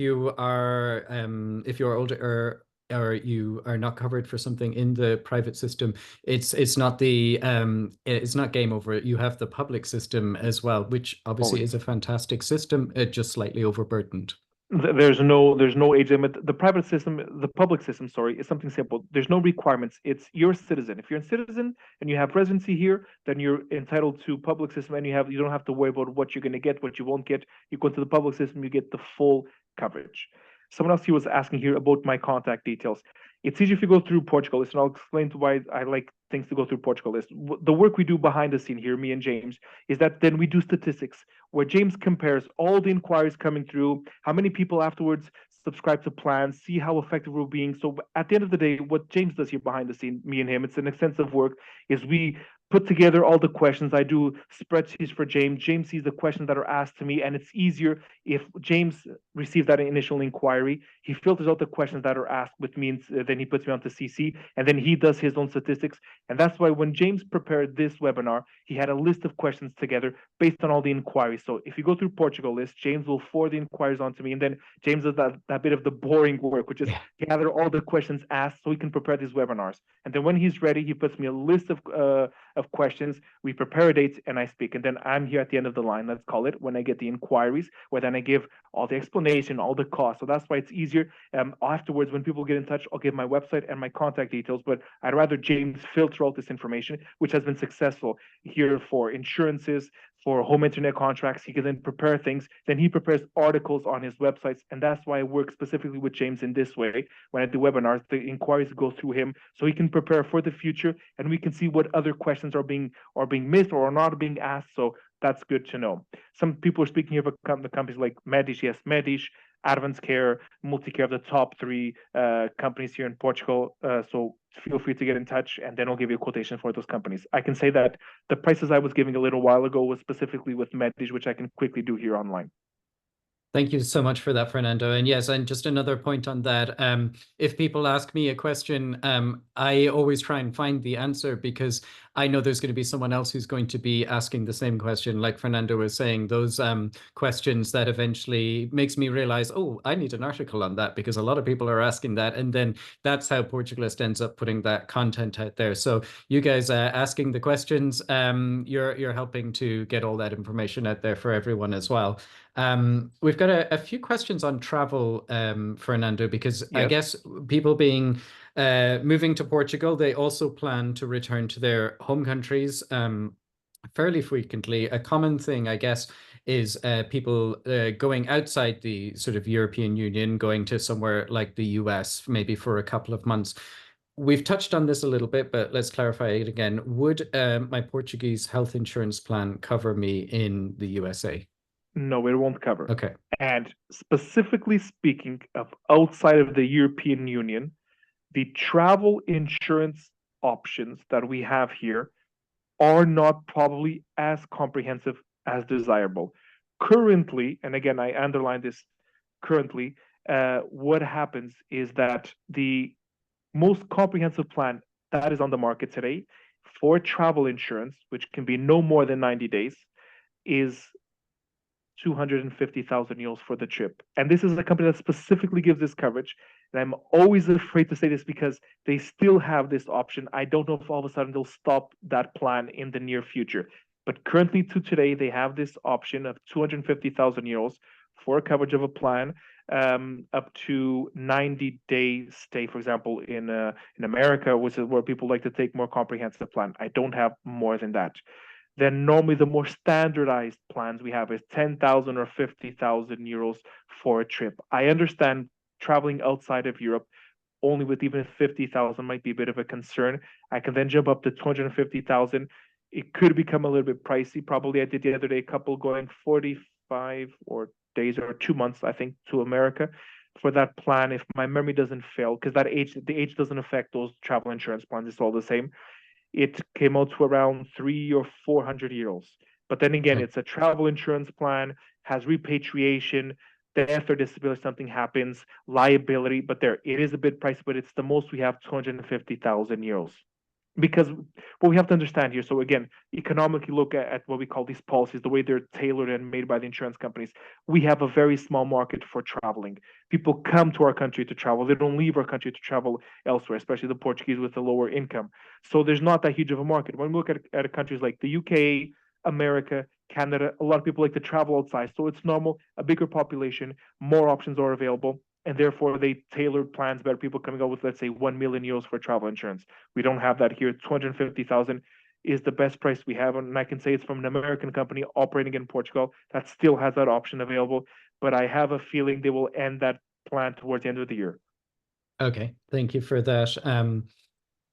you're older or you are not covered for something in the private system, it's not it's not game over. You have the public system as well, which obviously Always. is a fantastic system, just slightly overburdened. There's no age limit. The private system, the public system, sorry, is something simple. There's no requirements. It's you're a citizen. If you're a citizen and you have residency here, then you're entitled to public system, and you don't have to worry about what you're going to get, what you won't get. You go to the public system, you get the full coverage. Someone else here was asking here about my contact details. It's easy if you go through Portugalist, and I'll explain to why I like things to go through Portugalist. The work we do behind the scene here, me and James, is that then we do statistics where James compares all the inquiries coming through, how many people afterwards subscribe to plans, see how effective we're being. So at the end of the day, what James does here behind the scene, me and him, it's an extensive work, is we put together all the questions. I do spreadsheets for James. James sees the questions that are asked to me, and it's easier if James receives that initial inquiry. He filters out the questions that are asked with me, and then he puts me onto CC, and then he does his own statistics. And that's why when James prepared this webinar, he had a list of questions together based on all the inquiries. So if you go through Portugalist, James will forward the inquiries onto me, and then James does that bit of the boring work, which is Yeah. gather all the questions asked so he can prepare these webinars. And then when he's ready, he puts me a list of questions. We prepare a date, and I speak. And then I'm here at the end of the line, let's call it, when I get the inquiries, where then I give all the explanation, all the costs. So that's why it's easier. Afterwards, when people get in touch, I'll give my website and my contact details. But I'd rather James filter out this information, which has been successful here for insurances, for home internet contracts. He can then prepare things. Then he prepares articles on his websites. And that's why I work specifically with James in this way. When I do webinars, the inquiries go through him so he can prepare for the future and we can see what other questions are being missed or are not being asked. So that's good to know. Some people are speaking here about the companies like Medish. Yes, Medish, Advance Care, Multicare, the top three companies here in Portugal. So feel free to get in touch and then I'll give you a quotation for those companies. I can say that the prices I was giving a little while ago was specifically with Medish, which I can quickly do here online. Thank you so much for that, Fernando. And yes, and just another point on that. If people ask me a question, I always try and find the answer because I know there's going to be someone else who's going to be asking the same question. Like Fernando was saying, those questions that eventually makes me realize, oh, I need an article on that because a lot of people are asking that. And then that's how Portugalist ends up putting that content out there. So you guys asking the questions, you're helping to get all that information out there for everyone as well. We've got a few questions on travel, Fernando, because I Yes. guess people being moving to Portugal, they also plan to return to their home countries fairly frequently. A common thing, I guess, is people going outside the sort of European Union, going to somewhere like the US, maybe for a couple of months. We've touched on this a little bit, but let's clarify it again. Would my Portuguese health insurance plan cover me in the USA? No, it won't cover. Okay. And specifically speaking of outside of the European Union, the travel insurance options that we have here are not probably as comprehensive as desirable. Currently, and again, I underline this currently, what happens is that the most comprehensive plan that is on the market today for travel insurance, which can be no more than 90 days, is 250,000 euros for the trip. And this is a company that specifically gives this coverage. And I'm always afraid to say this because they still have this option. I don't know if all of a sudden they'll stop that plan in the near future. But currently to today, they have this option of 250,000 euros for coverage of a plan up to 90-day stay, for example, in America, which is where people like to take more comprehensive plan. I don't have more than that. Then normally the more standardized plans we have is 10,000 or 50,000 euros for a trip. I understand traveling outside of Europe only with even 50,000 might be a bit of a concern. I can then jump up to 250,000. It could become a little bit pricey. Probably I did the other day a couple going 45 or days or 2 months, I think, to America for that plan. If my memory doesn't fail, because the age doesn't affect those travel insurance plans. It's all the same. It came out to around 300 or 400 euros. But then again, Okay. it's a travel insurance plan, has repatriation, death or disability, something happens, liability. But there, it is a bit pricey, but it's the most we have 250,000 euros. Because what we have to understand here, so again, economically look at what we call these policies, the way they're tailored and made by the insurance companies. We have a very small market for traveling. People come to our country to travel. They don't leave our country to travel elsewhere, especially the Portuguese with a lower income. So there's not that huge of a market. When we look at countries like the UK, America, Canada, a lot of people like to travel outside. So it's normal, a bigger population, more options are available and therefore they tailor plans better. People coming out with, let's say, 1 million euros for travel insurance. We don't have that here. 250,000 is the best price we have, and I can say it's from an American company operating in Portugal that still has that option available. But I have a feeling they will end that plan towards the end of the year. Okay. Thank you for that.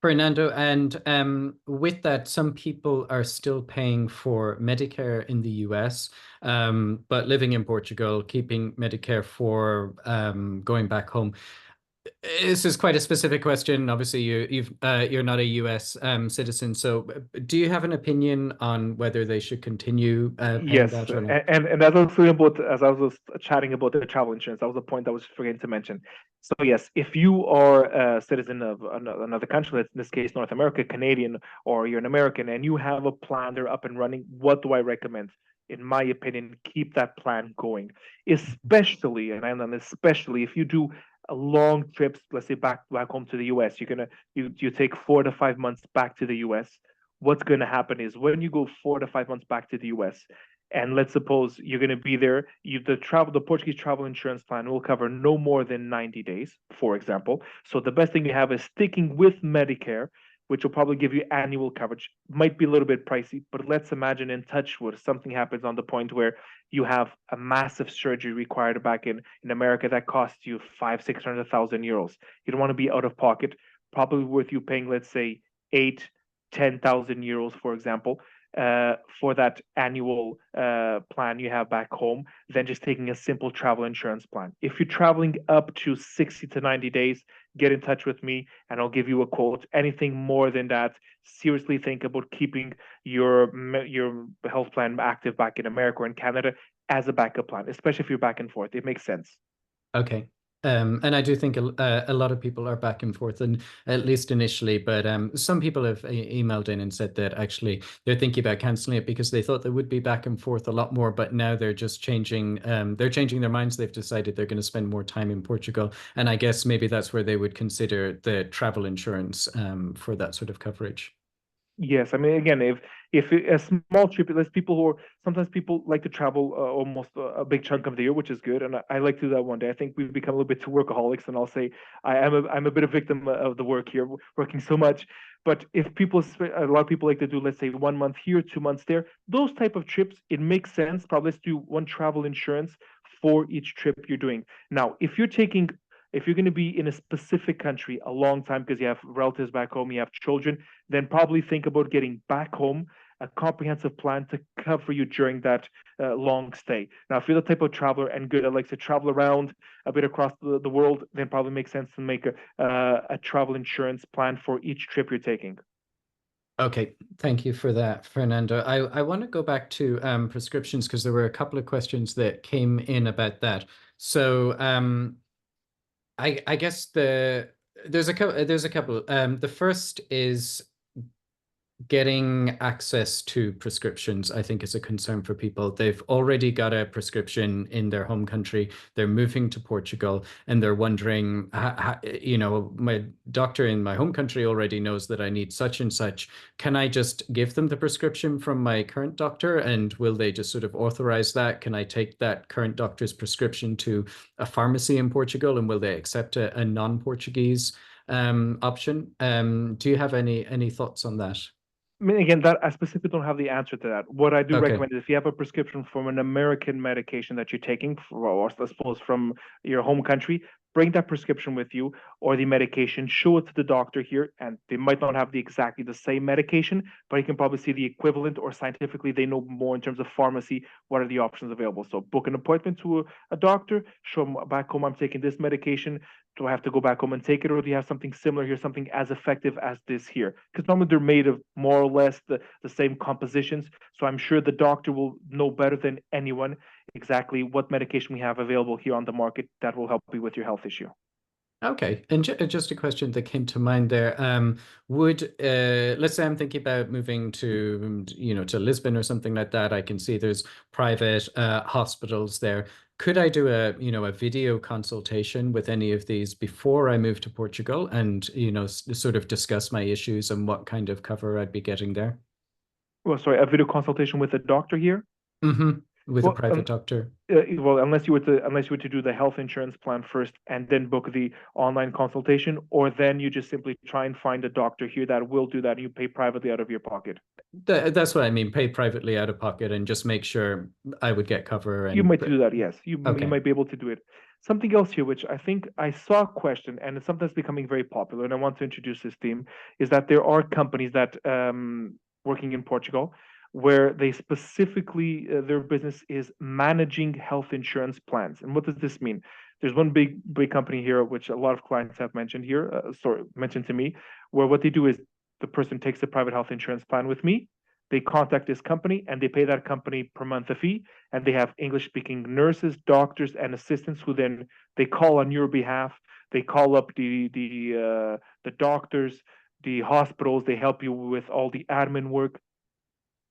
Fernando, and with that, some people are still paying for Medicare in the US, but living in Portugal, keeping Medicare for going back home. This is quite a specific question. Obviously, you're not a US citizen, so do you have an opinion on whether they should continue paying Yes, that or not? and as I was saying about as I was chatting about the travel insurance, that was a point I was forgetting to mention. So yes, if you are a citizen of another country, in this case North America, Canadian, or you're an American, and you have a plan, they're up and running, what do I recommend? In my opinion, keep that plan going, especially, and I'm especially if you do a long trips, let's say back home to the US, you take 4 to 5 months back to the US. What's going to happen is when you go 4 to 5 months back to the US, and let's suppose you're going to be there, the Portuguese travel insurance plan will cover no more than 90 days, for example. So the best thing you have is sticking with Medicare. which will probably give you annual coverage. Might be a little bit pricey, but let's imagine in touch wood, something happens on the point where you have a massive surgery required back in America that costs you 500,000-600,000 euros. You don't want to be out of pocket. Probably worth you paying, let's say, 8-10,000 euros, for example, for that annual plan you have back home, than just taking a simple travel insurance plan. If you're traveling up to 60 to 90 days, get in touch with me and I'll give you a quote. Anything more than that, seriously think about keeping your health plan active back in America or in Canada as a backup plan, especially if you're back and forth. It makes sense. Okay. And I do think a lot of people are back and forth, and at least initially, but some people have emailed in and said that actually they're thinking about canceling it because they thought they would be back and forth a lot more, but now they're just changing, they're changing their minds. They've decided they're going to spend more time in Portugal. And I guess maybe that's where they would consider the travel insurance for that sort of coverage. Yes, I mean, again, if a small trip, there's people who are sometimes people like to travel almost a big chunk of the year, which is good, and I like to do that one day. I think we've become a little bit too workaholics, and I'll say I'm a bit of victim of the work here, working so much. But if a lot of people like to do, let's say 1 month here, 2 months there, those type of trips, it makes sense. Probably let's do one travel insurance for each trip you're doing. Now, if you're going to be in a specific country a long time because you have relatives back home, you have children, then probably think about getting back home a comprehensive plan to cover you during that long stay. Now, if you're the type of traveler and good that likes to travel around a bit across the world, then probably makes sense to make a travel insurance plan for each trip you're taking. Okay, thank you for that, Fernando. I want to go back to prescriptions because there were a couple of questions that came in about that. So I guess there's a couple. The first is getting access to prescriptions, I think, is a concern for people. They've already got a prescription in their home country. They're moving to Portugal and they're wondering, my doctor in my home country already knows that I need such and such. Can I just give them the prescription from my current doctor and will they just sort of authorize that? Can I take that current doctor's prescription to a pharmacy in Portugal and will they accept a non-Portuguese option? Do you have any thoughts on that? I mean, again, that I specifically don't have the answer to that. What I do Okay. recommend is if you have a prescription from an American medication that you're taking, or I suppose from your home country, bring that prescription with you or the medication, show it to the doctor here, and they might not have exactly the same medication, but you can probably see the equivalent, or scientifically, they know more in terms of pharmacy, what are the options available. So book an appointment to a doctor, show them back home, I'm taking this medication. Do I have to go back home and take it, or do you have something similar here, something as effective as this here? Because normally they're made of more or less the same compositions. So I'm sure the doctor will know better than anyone exactly what medication we have available here on the market that will help you with your health issue. Okay, and just a question that came to mind there. Would let's say I'm thinking about moving to to Lisbon or something like that. I can see there's private hospitals there. Could I do a video consultation with any of these before I move to Portugal and sort of discuss my issues and what kind of cover I'd be getting there? Well, sorry, a video consultation with a doctor here. Mm-hmm. With a Well, private doctor. well, unless you were to do the health insurance plan first and then book the online consultation, or then you just simply try and find a doctor here that will do that, and you pay privately out of your pocket. That's what I mean. Pay privately out of pocket and just make sure I would get cover You and might do that, yes. You okay. might be able to do it. Something else here, which I think I saw a question, and it's sometimes becoming very popular, and I want to introduce this theme, is that there are companies that working in Portugal where they specifically their business is managing health insurance plans. And what does this mean? There's one big company here, which a lot of clients have mentioned here, mentioned to me, where what they do is the person takes a private health insurance plan with me. They contact this company and they pay that company per month a fee, and they have English speaking nurses, doctors, and assistants who then they call on your behalf. They call up the doctors, the hospitals. They help you with all the admin work,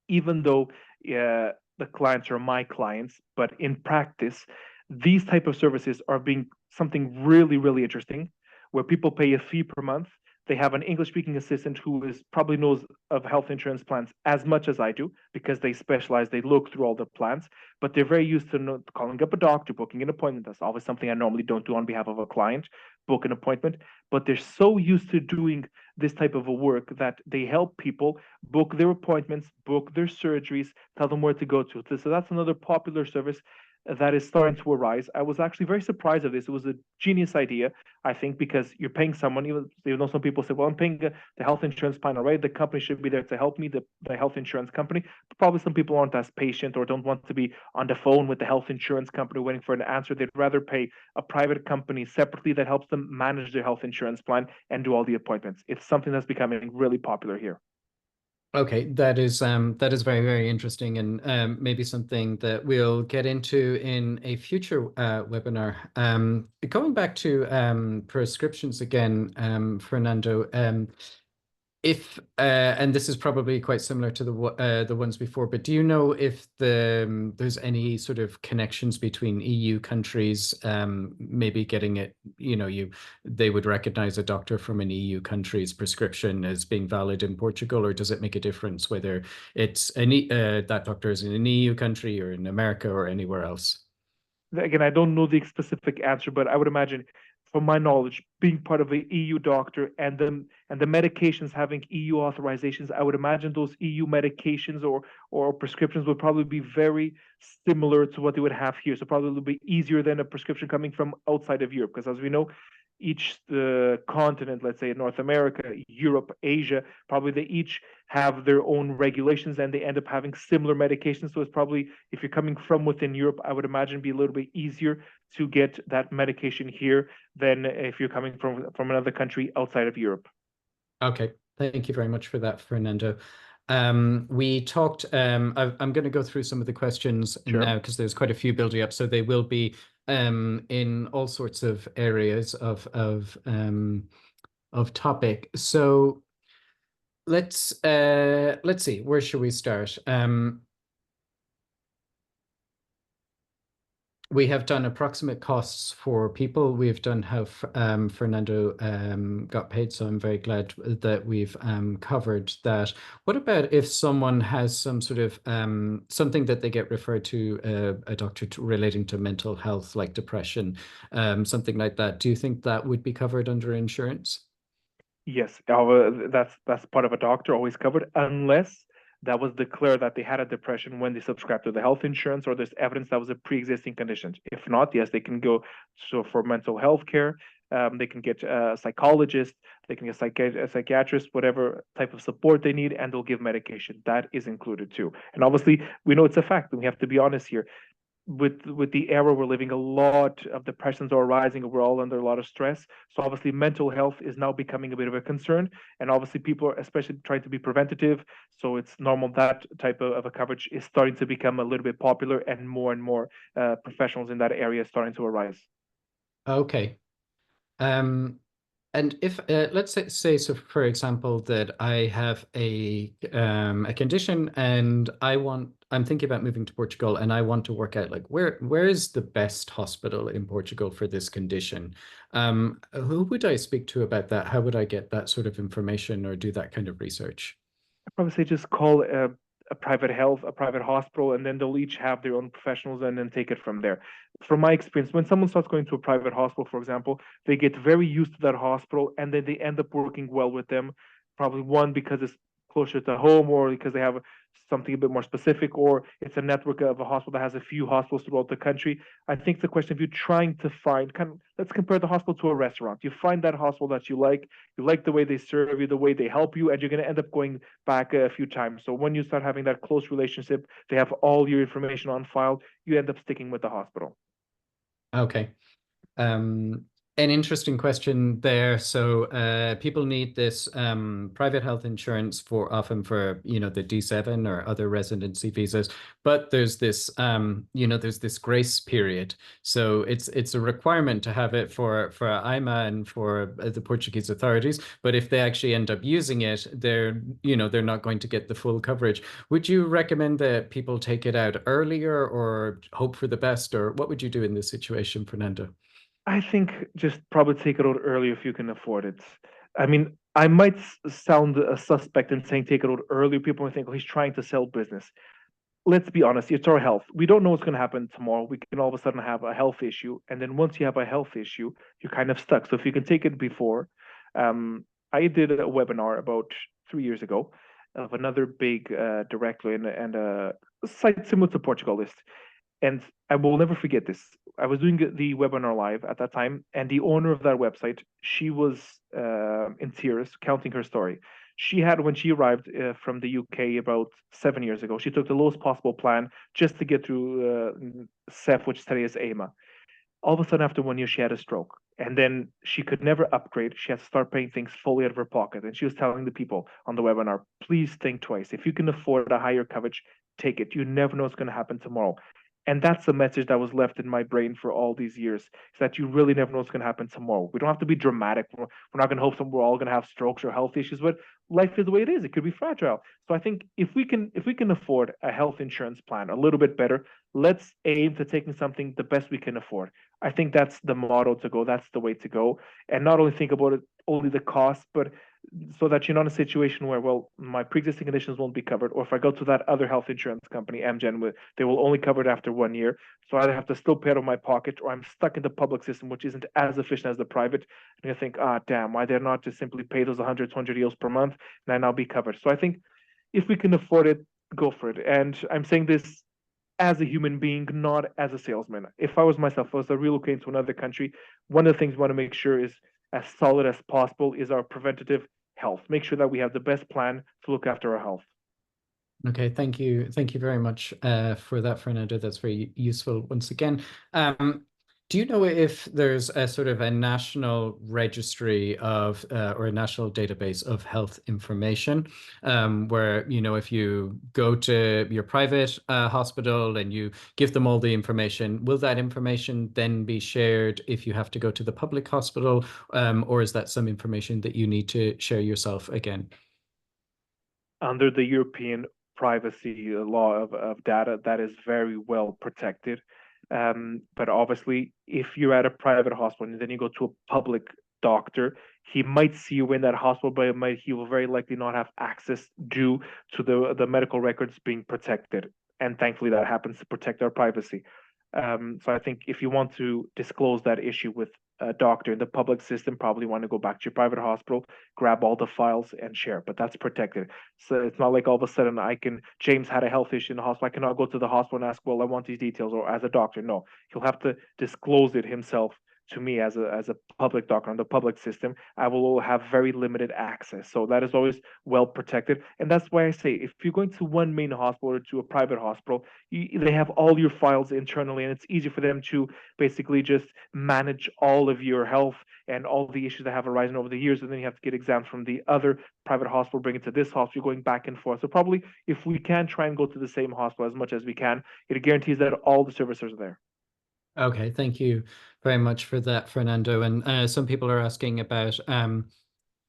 even though the clients are my clients. But in practice, these type of services are being something really, really interesting, where people pay a fee per month. They have an English-speaking assistant who is probably knows of health insurance plans as much as I do because they specialize, they look through all the plans, but they're very used to calling up a doctor, booking an appointment. That's always something I normally don't do on behalf of a client, book an appointment. But they're so used to doing this type of a work that they help people book their appointments, book their surgeries, tell them where to go to. So that's another popular service that is starting to arise. I was actually very surprised of this. It was a genius idea, I think, because you're paying someone, even though some people say, well, I'm paying the health insurance plan already. The company should be there to help me, the health insurance company. But probably some people aren't as patient or don't want to be on the phone with the health insurance company waiting for an answer. They'd rather pay a private company separately that helps them manage their health insurance plan and do all the appointments. It's something that's becoming really popular here. Okay, that is very, very interesting, and maybe something that we'll get into in a future webinar. Going back to prescriptions again, Fernando. If and this is probably quite similar to the ones before, but do you know if there's any sort of connections between EU countries, maybe getting it, they would recognize a doctor from an EU country's prescription as being valid in Portugal, or does it make a difference whether it's that doctor is in an EU country or in America or anywhere else? Again, I don't know the specific answer, but I would imagine, from my knowledge, being part of a EU doctor and the medications having EU authorizations, I would imagine those EU medications or prescriptions would probably be very similar to what they would have here. So probably a little bit easier than a prescription coming from outside of Europe, because as we know, each continent, let's say North America, Europe, Asia, probably they each have their own regulations and they end up having similar medications. So it's probably, if you're coming from within Europe, I would imagine be a little bit easier to get that medication here than if you're coming from another country outside of Europe. Okay, thank you very much for that, Fernando. We talked, I'm going to go through some of the questions Sure. now because there's quite a few building up. So they will be in all sorts of areas of topic. So let's see, where should we start? We have done approximate costs for people. We've done how Fernando got paid, so I'm very glad that we've covered that. What about if someone has some sort of something that they get referred to a doctor relating to mental health, like depression, something like that? Do you think that would be covered under insurance? Yes, that's part of a doctor, always covered, unless that was declared that they had a depression when they subscribed to the health insurance, or there's evidence that was a pre-existing condition. If not, yes, they can go for mental health care. They can get a psychologist, they can get a psychiatrist, whatever type of support they need, and they'll give medication. That is included too. And obviously, we know it's a fact, and we have to be honest here. With the era we're living, a lot of depressions are rising. We're all under a lot of stress. So obviously, mental health is now becoming a bit of a concern, and obviously, people are especially trying to be preventative. So it's normal that type of a coverage is starting to become a little bit popular, and more professionals in that area are starting to arise. Okay. And if let's say, so for example, that I have a condition and I'm thinking about moving to Portugal and I want to work out like where is the best hospital in Portugal for this condition? Who would I speak to about that? How would I get that sort of information or do that kind of research? Probably say just call a a private hospital, and then they'll each have their own professionals and then take it from there. From my experience, when someone starts going to a private hospital, for example, they get very used to that hospital and then they end up working well with them. Probably one because it's closer to home, or because they have something a bit more specific, or it's a network of a hospital that has a few hospitals throughout the country. I think the question of you trying to find kind of, let's compare the hospital to a restaurant. You find that hospital that you like the way they serve you, the way they help you, and you're going to end up going back a few times. So when you start having that close relationship, they have all your information on file, you end up sticking with the hospital. Okay. Um, an interesting question there. So people need this private health insurance for often for, the D7 or other residency visas, but there's this, there's this grace period. So it's a requirement to have it for IMA and for the Portuguese authorities. But if they actually end up using it, they're not going to get the full coverage. Would you recommend that people take it out earlier or hope for the best, or what would you do in this situation, Fernando? I think just probably take it out early if you can afford it. I mean, I might sound a suspect in saying take it out early. People might think, oh, he's trying to sell business. Let's be honest, it's our health. We don't know what's going to happen tomorrow. We can all of a sudden have a health issue. And then once you have a health issue, you're kind of stuck. So if you can take it before, I did a webinar about 3 years ago of another big directory and a site similar to Portugalist. And I will never forget this. I was doing the webinar live at that time, and the owner of that website, she was in tears, counting her story. She had, when she arrived from the UK about 7 years ago, she took the lowest possible plan just to get through CEF, which today is AMA. All of a sudden, after 1 year, she had a stroke. And then she could never upgrade. She had to start paying things fully out of her pocket. And she was telling the people on the webinar, please think twice. If you can afford a higher coverage, take it. You never know what's going to happen tomorrow. And that's the message that was left in my brain for all these years, is that you really never know what's going to happen tomorrow. We don't have to be dramatic. We're not going to hope we're all going to have strokes or health issues, but life is the way it is. It could be fragile. So I think if we can afford a health insurance plan a little bit better, let's aim to taking something the best we can afford. I think that's the motto to go. That's the way to go. And not only think about it, only the cost, but so that you're not in a situation where, well, my pre-existing conditions won't be covered, or if I go to that other health insurance company, Amgen, they will only cover it after 1 year. So I either have to still pay out of my pocket, or I'm stuck in the public system, which isn't as efficient as the private. And I think, damn, why they're not just simply pay those 100, 200 euros per month, and I now be covered. So I think if we can afford it, go for it. And I'm saying this as a human being, not as a salesman. If I was myself, if I was relocating to another country, one of the things we want to make sure is as solid as possible is our preventative health. Make sure that we have the best plan to look after our health. Okay, thank you. Thank you very much for that, Fernando. That's very useful once again. Do you know if there's a sort of a national registry of or a national database of health information where, you know, if you go to your private hospital and you give them all the information, will that information then be shared if you have to go to the public hospital, or is that some information that you need to share yourself again? Under the European privacy law of data, that is very well protected. But obviously, if you're at a private hospital and then you go to a public doctor, he might see you in that hospital, but he will very likely not have access due to the medical records being protected. And thankfully, that happens to protect our privacy. So I think if you want to disclose that issue with a doctor in the public system, probably want to go back to your private hospital, grab all the files and share, but that's protected. So it's not like all of a sudden James had a health issue in the hospital. I cannot go to the hospital and ask, well, I want these details, or as a doctor. No, he'll have to disclose it himself to me as a public doctor on the public system. I will have very limited access. So that is always well protected. And that's why I say if you're going to one main hospital or to a private hospital, they have all your files internally, and it's easy for them to basically just manage all of your health and all the issues that have arisen over the years. And then you have to get exams from the other private hospital, bring it to this hospital, going back and forth. So probably if we can try and go to the same hospital as much as we can, it guarantees that all the services are there. Okay, thank you very much for that, Fernando. And some people are asking about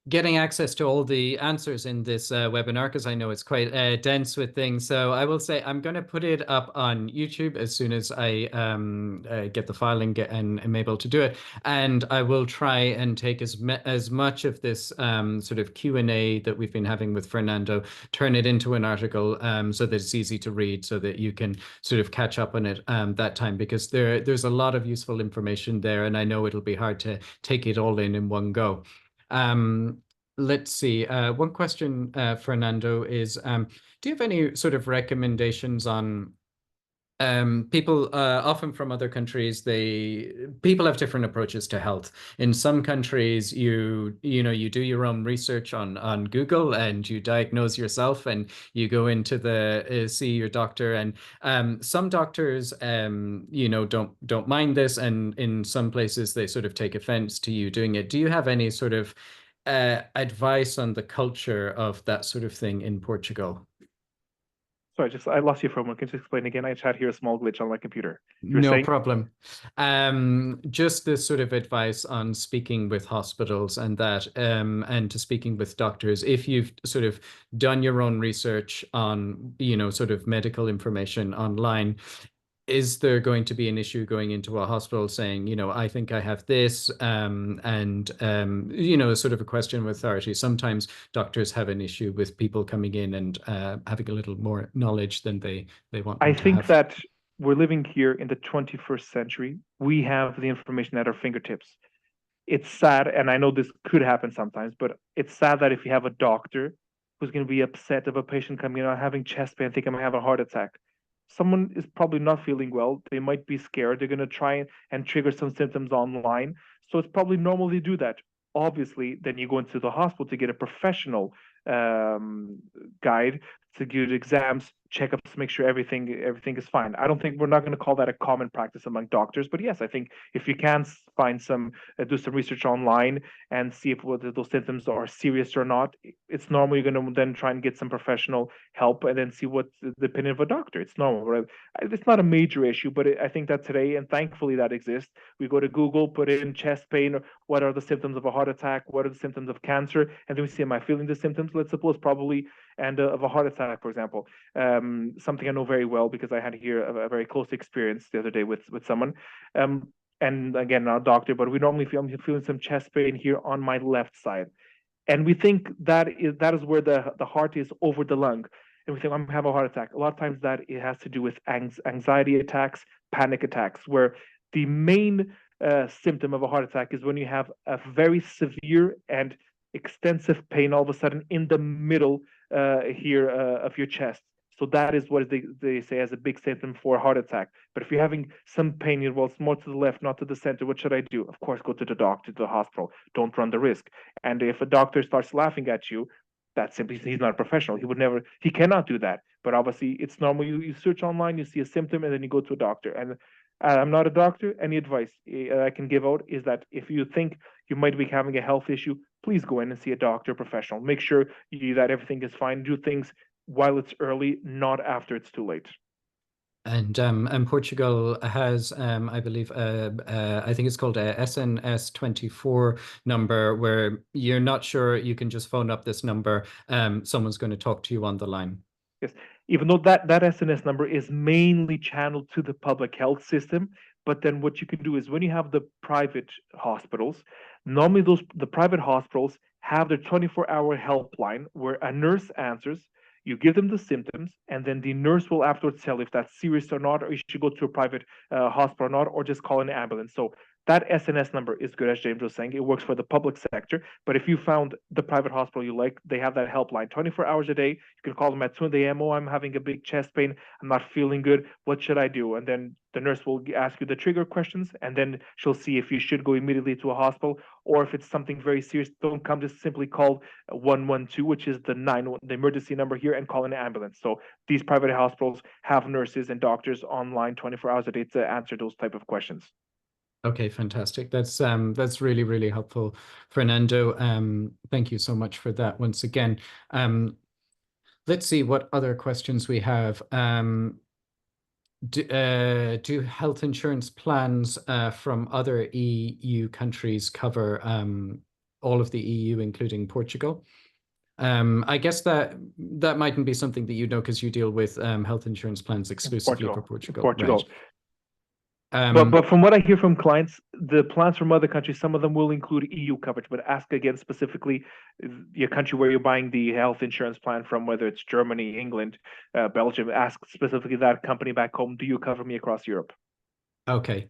getting access to all the answers in this webinar, because I know it's quite dense with things. So I will say I'm going to put it up on YouTube as soon as I get the file and am able to do it. And I will try and take as much of this sort of Q&A that we've been having with Fernando, turn it into an article so that it's easy to read, so that you can sort of catch up on it that time, because there's a lot of useful information there, and I know it'll be hard to take it all in one go. Let's see. One question, Fernando, is do you have any sort of recommendations on people often from other countries? People have different approaches to health. In some countries, you do your own research on Google and you diagnose yourself and you go into the see your doctor. And some doctors don't mind this, and in some places they sort of take offense to you doing it. Do you have any sort of advice on the culture of that sort of thing in Portugal? Sorry, I lost you for a moment. Can you explain again? I just had here a small glitch on my computer. You were No saying? problem. Just this sort of advice on speaking with hospitals and that, and to speaking with doctors. If you've sort of done your own research on, sort of medical information online, is there going to be an issue going into a hospital saying, I think I have this, and sort of a question of authority. Sometimes doctors have an issue with people coming in and having a little more knowledge than they want I them to think have. that we're living here in the 21st century. We have the information at our fingertips. It's sad, and I know this could happen sometimes, but it's sad that if you have a doctor who's going to be upset of a patient coming in having chest pain, think I'm going to have a heart attack. Someone is probably not feeling well. They might be scared. They're going to try and trigger some symptoms online. So it's probably normal to do that. Obviously, then you go into the hospital to get a professional um, guide to do exams, checkups, make sure everything is fine. I don't think we're not going to call that a common practice among doctors, but yes, I think if you can find some, do some research online and see if whether those symptoms are serious or not, it's normal. You're going to then try and get some professional help and then see what's the opinion of a doctor. It's normal, right? It's not a major issue, but I think that today, and thankfully that exists, we go to Google, put in chest pain, what are the symptoms of a heart attack, what are the symptoms of cancer, and then we see, am I feeling the symptoms? Let's suppose probably, and of a heart attack, for example. Something I know very well because I had here a very close experience the other day with someone. And again, not a doctor, but we normally feel I'm feeling some chest pain here on my left side, and we think that is where the heart is over the lung, and we think I'm having a heart attack. A lot of times that it has to do with anxiety attacks, panic attacks, where the main symptom of a heart attack is when you have a very severe and extensive pain all of a sudden in the middle here of your chest. So that is what they say as a big symptom for a heart attack. But if you're having some pain, well, it's more to the left, not to the center, what should I do? Of course, go to the doctor, to the hospital. Don't run the risk. And if a doctor starts laughing at you, that's simply he's not a professional. He cannot do that. But obviously, it's normal. You search online, you see a symptom, and then you go to a doctor. And I'm not a doctor. Any advice I can give out is that if you think you might be having a health issue, please go in and see a doctor, professional. Make sure that everything is fine. Do things while it's early, not after it's too late. And Portugal has, I believe, I think it's called a SNS 24 number, where you're not sure, you can just phone up this number. Someone's going to talk to you on the line. Yes, even though that SNS number is mainly channeled to the public health system, but then what you can do is when you have the private hospitals, normally the private hospitals have their 24-hour helpline where a nurse answers. You give them the symptoms, and then the nurse will afterwards tell if that's serious or not, or you should go to a private hospital or not, or just call an ambulance. So that SNS number is good, as James was saying. It works for the public sector. But if you found the private hospital you like, they have that helpline 24 hours a day. You can call them at 2 a.m. Oh, I'm having a big chest pain. I'm not feeling good. What should I do? And then the nurse will ask you the trigger questions, and then she'll see if you should go immediately to a hospital, or if it's something very serious, don't come. Just simply call 112, which is the emergency number here, and call an ambulance. So these private hospitals have nurses and doctors online 24 hours a day to answer those type of questions. Okay, fantastic. That's really, really helpful, Fernando. Thank you so much for that once again. Let's see what other questions we have. Do health insurance plans from other EU countries cover all of the EU, including Portugal? I guess that mightn't be something that you know because you deal with health insurance plans exclusively for Portugal, right? Portugal. But from what I hear from clients, the plans from other countries, some of them will include EU coverage, but ask again specifically your country where you're buying the health insurance plan from, whether it's Germany, England, Belgium. Ask specifically that company back home, do you cover me across Europe? Okay.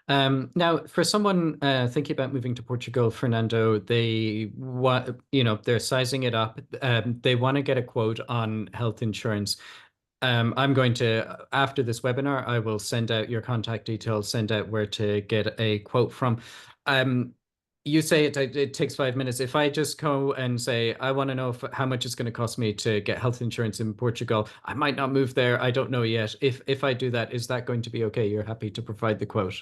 Now, for someone thinking about moving to Portugal, Fernando, they want, they're sizing it up. They want to get a quote on health insurance. I'm going to, after this webinar, I will send out your contact details, send out where to get a quote from. You say it takes 5 minutes. If I just go and say, I want to know how much it's going to cost me to get health insurance in Portugal, I might not move there. I don't know yet. If I do that, is that going to be okay? You're happy to provide the quote?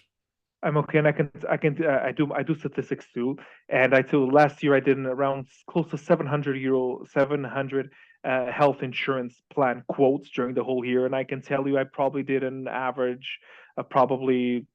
I'm okay, and I do statistics too. And I too last year I did around close to €700, 700 health insurance plan quotes during the whole year, and I can tell you I probably did an average of probably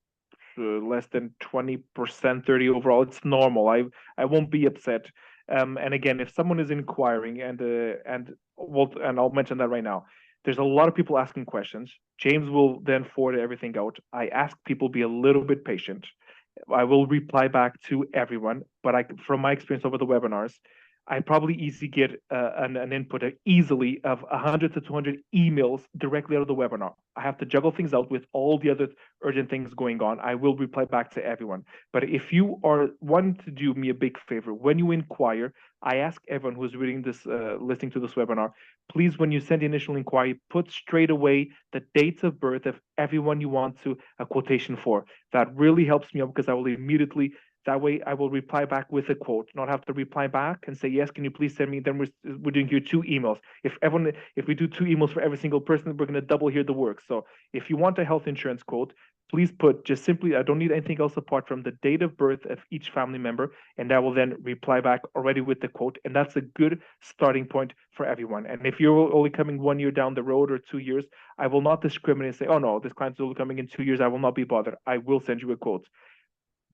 less than 20%, 30 overall. It's normal. I won't be upset. And again, if someone is inquiring and I'll mention that right now. There's a lot of people asking questions. James will then forward everything out. I ask people be a little bit patient. I will reply back to everyone, but from my experience over the webinars, I probably easily get an input easily of 100 to 200 emails directly out of the webinar. I have to juggle things out with all the other urgent things going on. I will reply back to everyone. But if you are wanting to do me a big favor, when you inquire, I ask everyone who's reading this, listening to this webinar, please, when you send the initial inquiry, put straight away the dates of birth of everyone you want to a quotation for. That really helps me out because I will immediately, that way I will reply back with a quote, not have to reply back and say, yes, can you please send me? Then we're doing here 2 emails. If we do 2 emails for every single person, we're going to double here the work. So if you want a health insurance quote, please put just simply, I don't need anything else apart from the date of birth of each family member, and I will then reply back already with the quote. And that's a good starting point for everyone. And if you're only coming 1 year down the road or 2 years, I will not discriminate and say, oh no, this client's only coming in 2 years. I will not be bothered. I will send you a quote.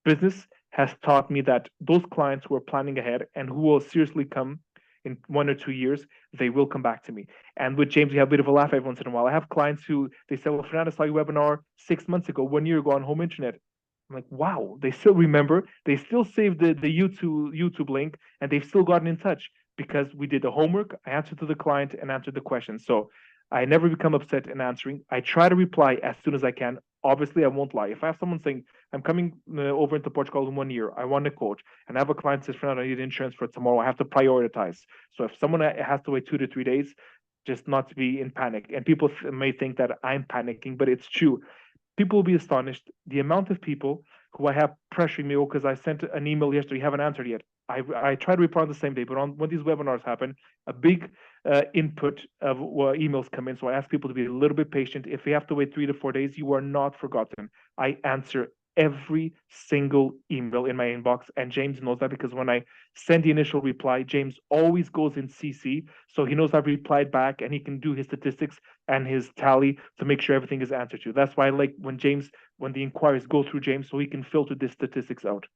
Business has taught me that those clients who are planning ahead and who will seriously come in 1 or 2 years, they will come back to me. And with James, we have a bit of a laugh every once in a while. I have clients who they say, well, Fernando, saw your webinar 6 months ago, 1 year ago on home internet. I'm like, wow, they still remember. They still saved the YouTube link, and they've still gotten in touch because we did the homework. I answered to the client and answered the question. So I never become upset in answering. I try to reply as soon as I can. Obviously, I won't lie. If I have someone saying, I'm coming over into Portugal in 1 year, I want a quote, and I have a client says, Fernando, I need insurance for tomorrow, I have to prioritize. So if someone has to wait 2 to 3 days, just not to be in panic. And people may think that I'm panicking, but it's true. People will be astonished the amount of people who I have pressuring me because I sent an email yesterday, you haven't answered yet. I try to reply on the same day, but when these webinars happen, a big input of emails come in. So I ask people to be a little bit patient. If you have to wait 3 to 4 days, you are not forgotten. I answer every single email in my inbox, and James knows that because when I send the initial reply, James always goes in CC, so he knows I've replied back, and he can do his statistics and his tally to make sure everything is answered to. That's why I like when the inquiries go through James, so he can filter the statistics out.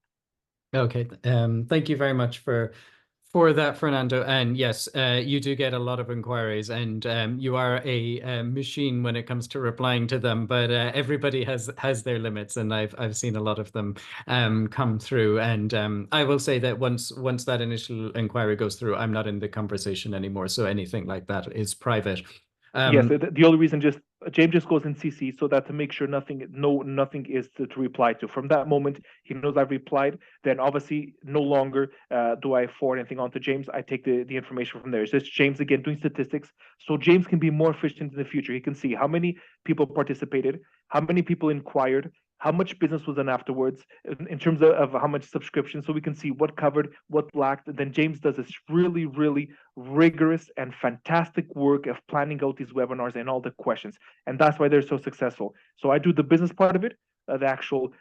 Okay. Thank you very much for that, Fernando. And yes, you do get a lot of inquiries, and you are a machine when it comes to replying to them. But everybody has their limits, and I've seen a lot of them come through. And I will say that once that initial inquiry goes through, I'm not in the conversation anymore. So anything like that is private. Yes, the only reason James just goes in CC so that to make sure nothing is to reply to. From that moment, he knows I've replied. Then obviously no longer do I forward anything on to James. I take the information from there. It's just James again doing statistics, so James can be more efficient in the future. He can see how many people participated, how many people inquired, how much business was done afterwards in terms of how much subscription, so we can see what covered, what lacked. And then James does this really, really rigorous and fantastic work of planning out these webinars and all the questions. And that's why they're so successful. So I do the business part of it, the actual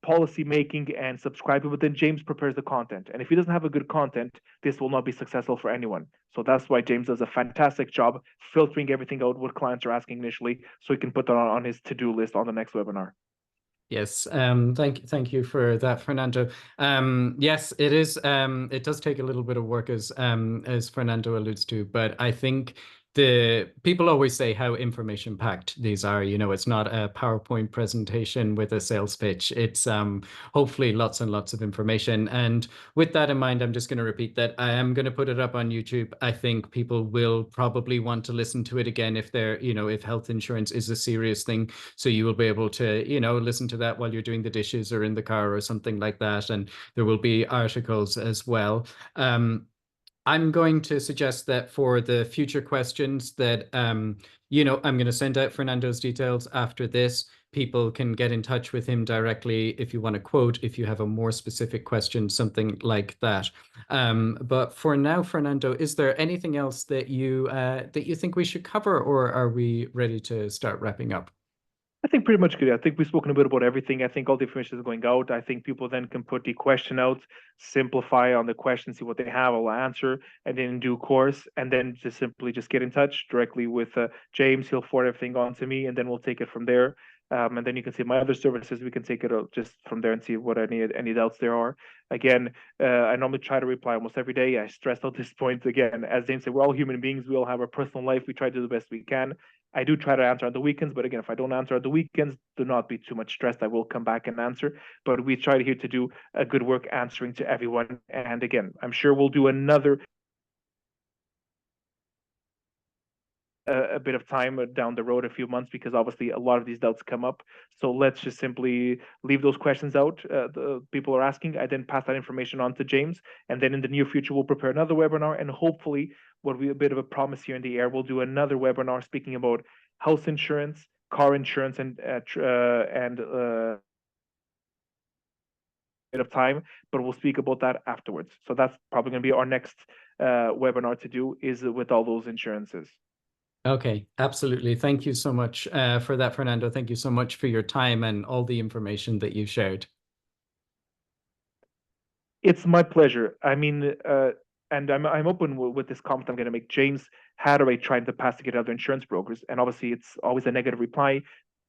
policy making and subscribing, but then James prepares the content. And if he doesn't have a good content, this will not be successful for anyone. So that's why James does a fantastic job filtering everything out what clients are asking initially, so he can put that on his to-do list on the next webinar. Yes, thank you for that, Fernando. Yes, it is. It does take a little bit of work, as Fernando alludes to, but I think the people always say how information packed these are. You know, it's not a PowerPoint presentation with a sales pitch. It's hopefully lots and lots of information. And with that in mind, I'm just going to repeat that I am going to put it up on YouTube. I think people will probably want to listen to it again if they're, you know, if health insurance is a serious thing. So you will be able to, you know, listen to that while you're doing the dishes or in the car or something like that. And there will be articles as well. I'm going to suggest that for the future questions that, you know, I'm going to send out Fernando's details after this. People can get in touch with him directly if you want to quote, if you have a more specific question, something like that. But for now, Fernando, is there anything else that you think we should cover, or are we ready to start wrapping up? I think pretty much good. I think we've spoken a bit about everything. I think all the information is going out. I think people then can put the question out, simplify on the question, see what they have, I'll answer, and then in due course, and then just simply just get in touch directly with James. He'll forward everything on to me, and then we'll take it from there. And then you can see my other services. We can take it just from there and see what any doubts there are. Again, I normally try to reply almost every day. I stress out this point again. As James said, we're all human beings. We all have our personal life. We try to do the best we can. I do try to answer on the weekends, but again, if I don't answer on the weekends, do not be too much stressed. I will come back and answer. But we try here to do a good work answering to everyone. And again, I'm sure we'll do another a bit of time down the road, a few months, because obviously a lot of these doubts come up. So let's just simply leave those questions out. The people are asking. I then pass that information on to James, and then in the near future we'll prepare another webinar, and hopefully, what we a bit of a promise here in the air, we'll do another webinar speaking about house insurance, car insurance, and bit of time, but we'll speak about that afterwards. So that's probably going to be our next webinar to do, is with all those insurances. Okay, absolutely. Thank you so much for that, Fernando. Thank you so much for your time and all the information that you shared. It's my pleasure. I mean, and I'm open with this comment I'm going to make. James had already tried to pass to get other insurance brokers, and obviously it's always a negative reply.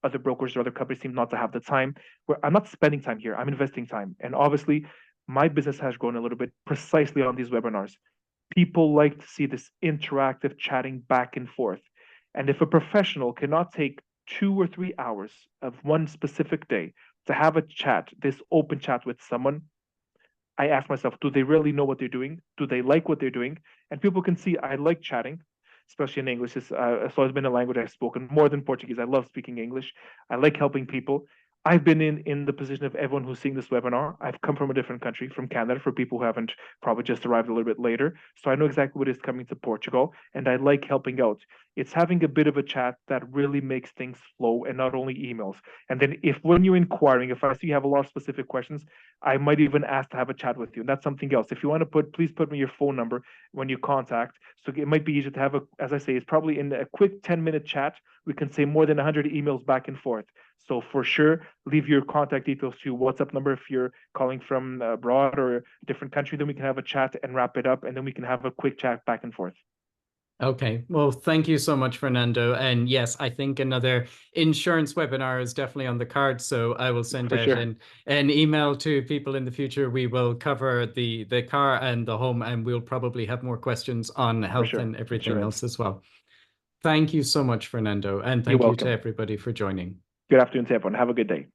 Other brokers or other companies seem not to have the time. Where I'm not spending time here, I'm investing time, and obviously my business has grown a little bit precisely on these webinars. People like to see this interactive chatting back and forth, and if a professional cannot take 2 or 3 hours of one specific day to have a chat, this open chat with someone, I ask myself, do they really know what they're doing? Do they like what they're doing? And people can see I like chatting, especially in English. It's always been a language I've spoken more than Portuguese. I love speaking English. I like helping people. I've been in the position of everyone who's seeing this webinar. I've come from a different country, from Canada, for people who haven't probably just arrived a little bit later. So I know exactly what it is coming to Portugal, and I like helping out. It's having a bit of a chat that really makes things flow, and not only emails. And then if when you're inquiring, if I see you have a lot of specific questions, I might even ask to have a chat with you. And that's something else. If you want to please put me your phone number when you contact. So it might be easier to have as I say, it's probably in a quick 10-minute chat. We can say more than 100 emails back and forth. So for sure, leave your contact details to WhatsApp number if you're calling from abroad or a different country. Then we can have a chat and wrap it up, and then we can have a quick chat back and forth. Okay, well, thank you so much, Fernando. And yes, I think another insurance webinar is definitely on the card. So I will send out an email to people in the future. We will cover the car and the home, and we'll probably have more questions on health and everything else as well. Thank you so much, Fernando. And thank you to everybody for joining. Good afternoon to everyone. Have a good day.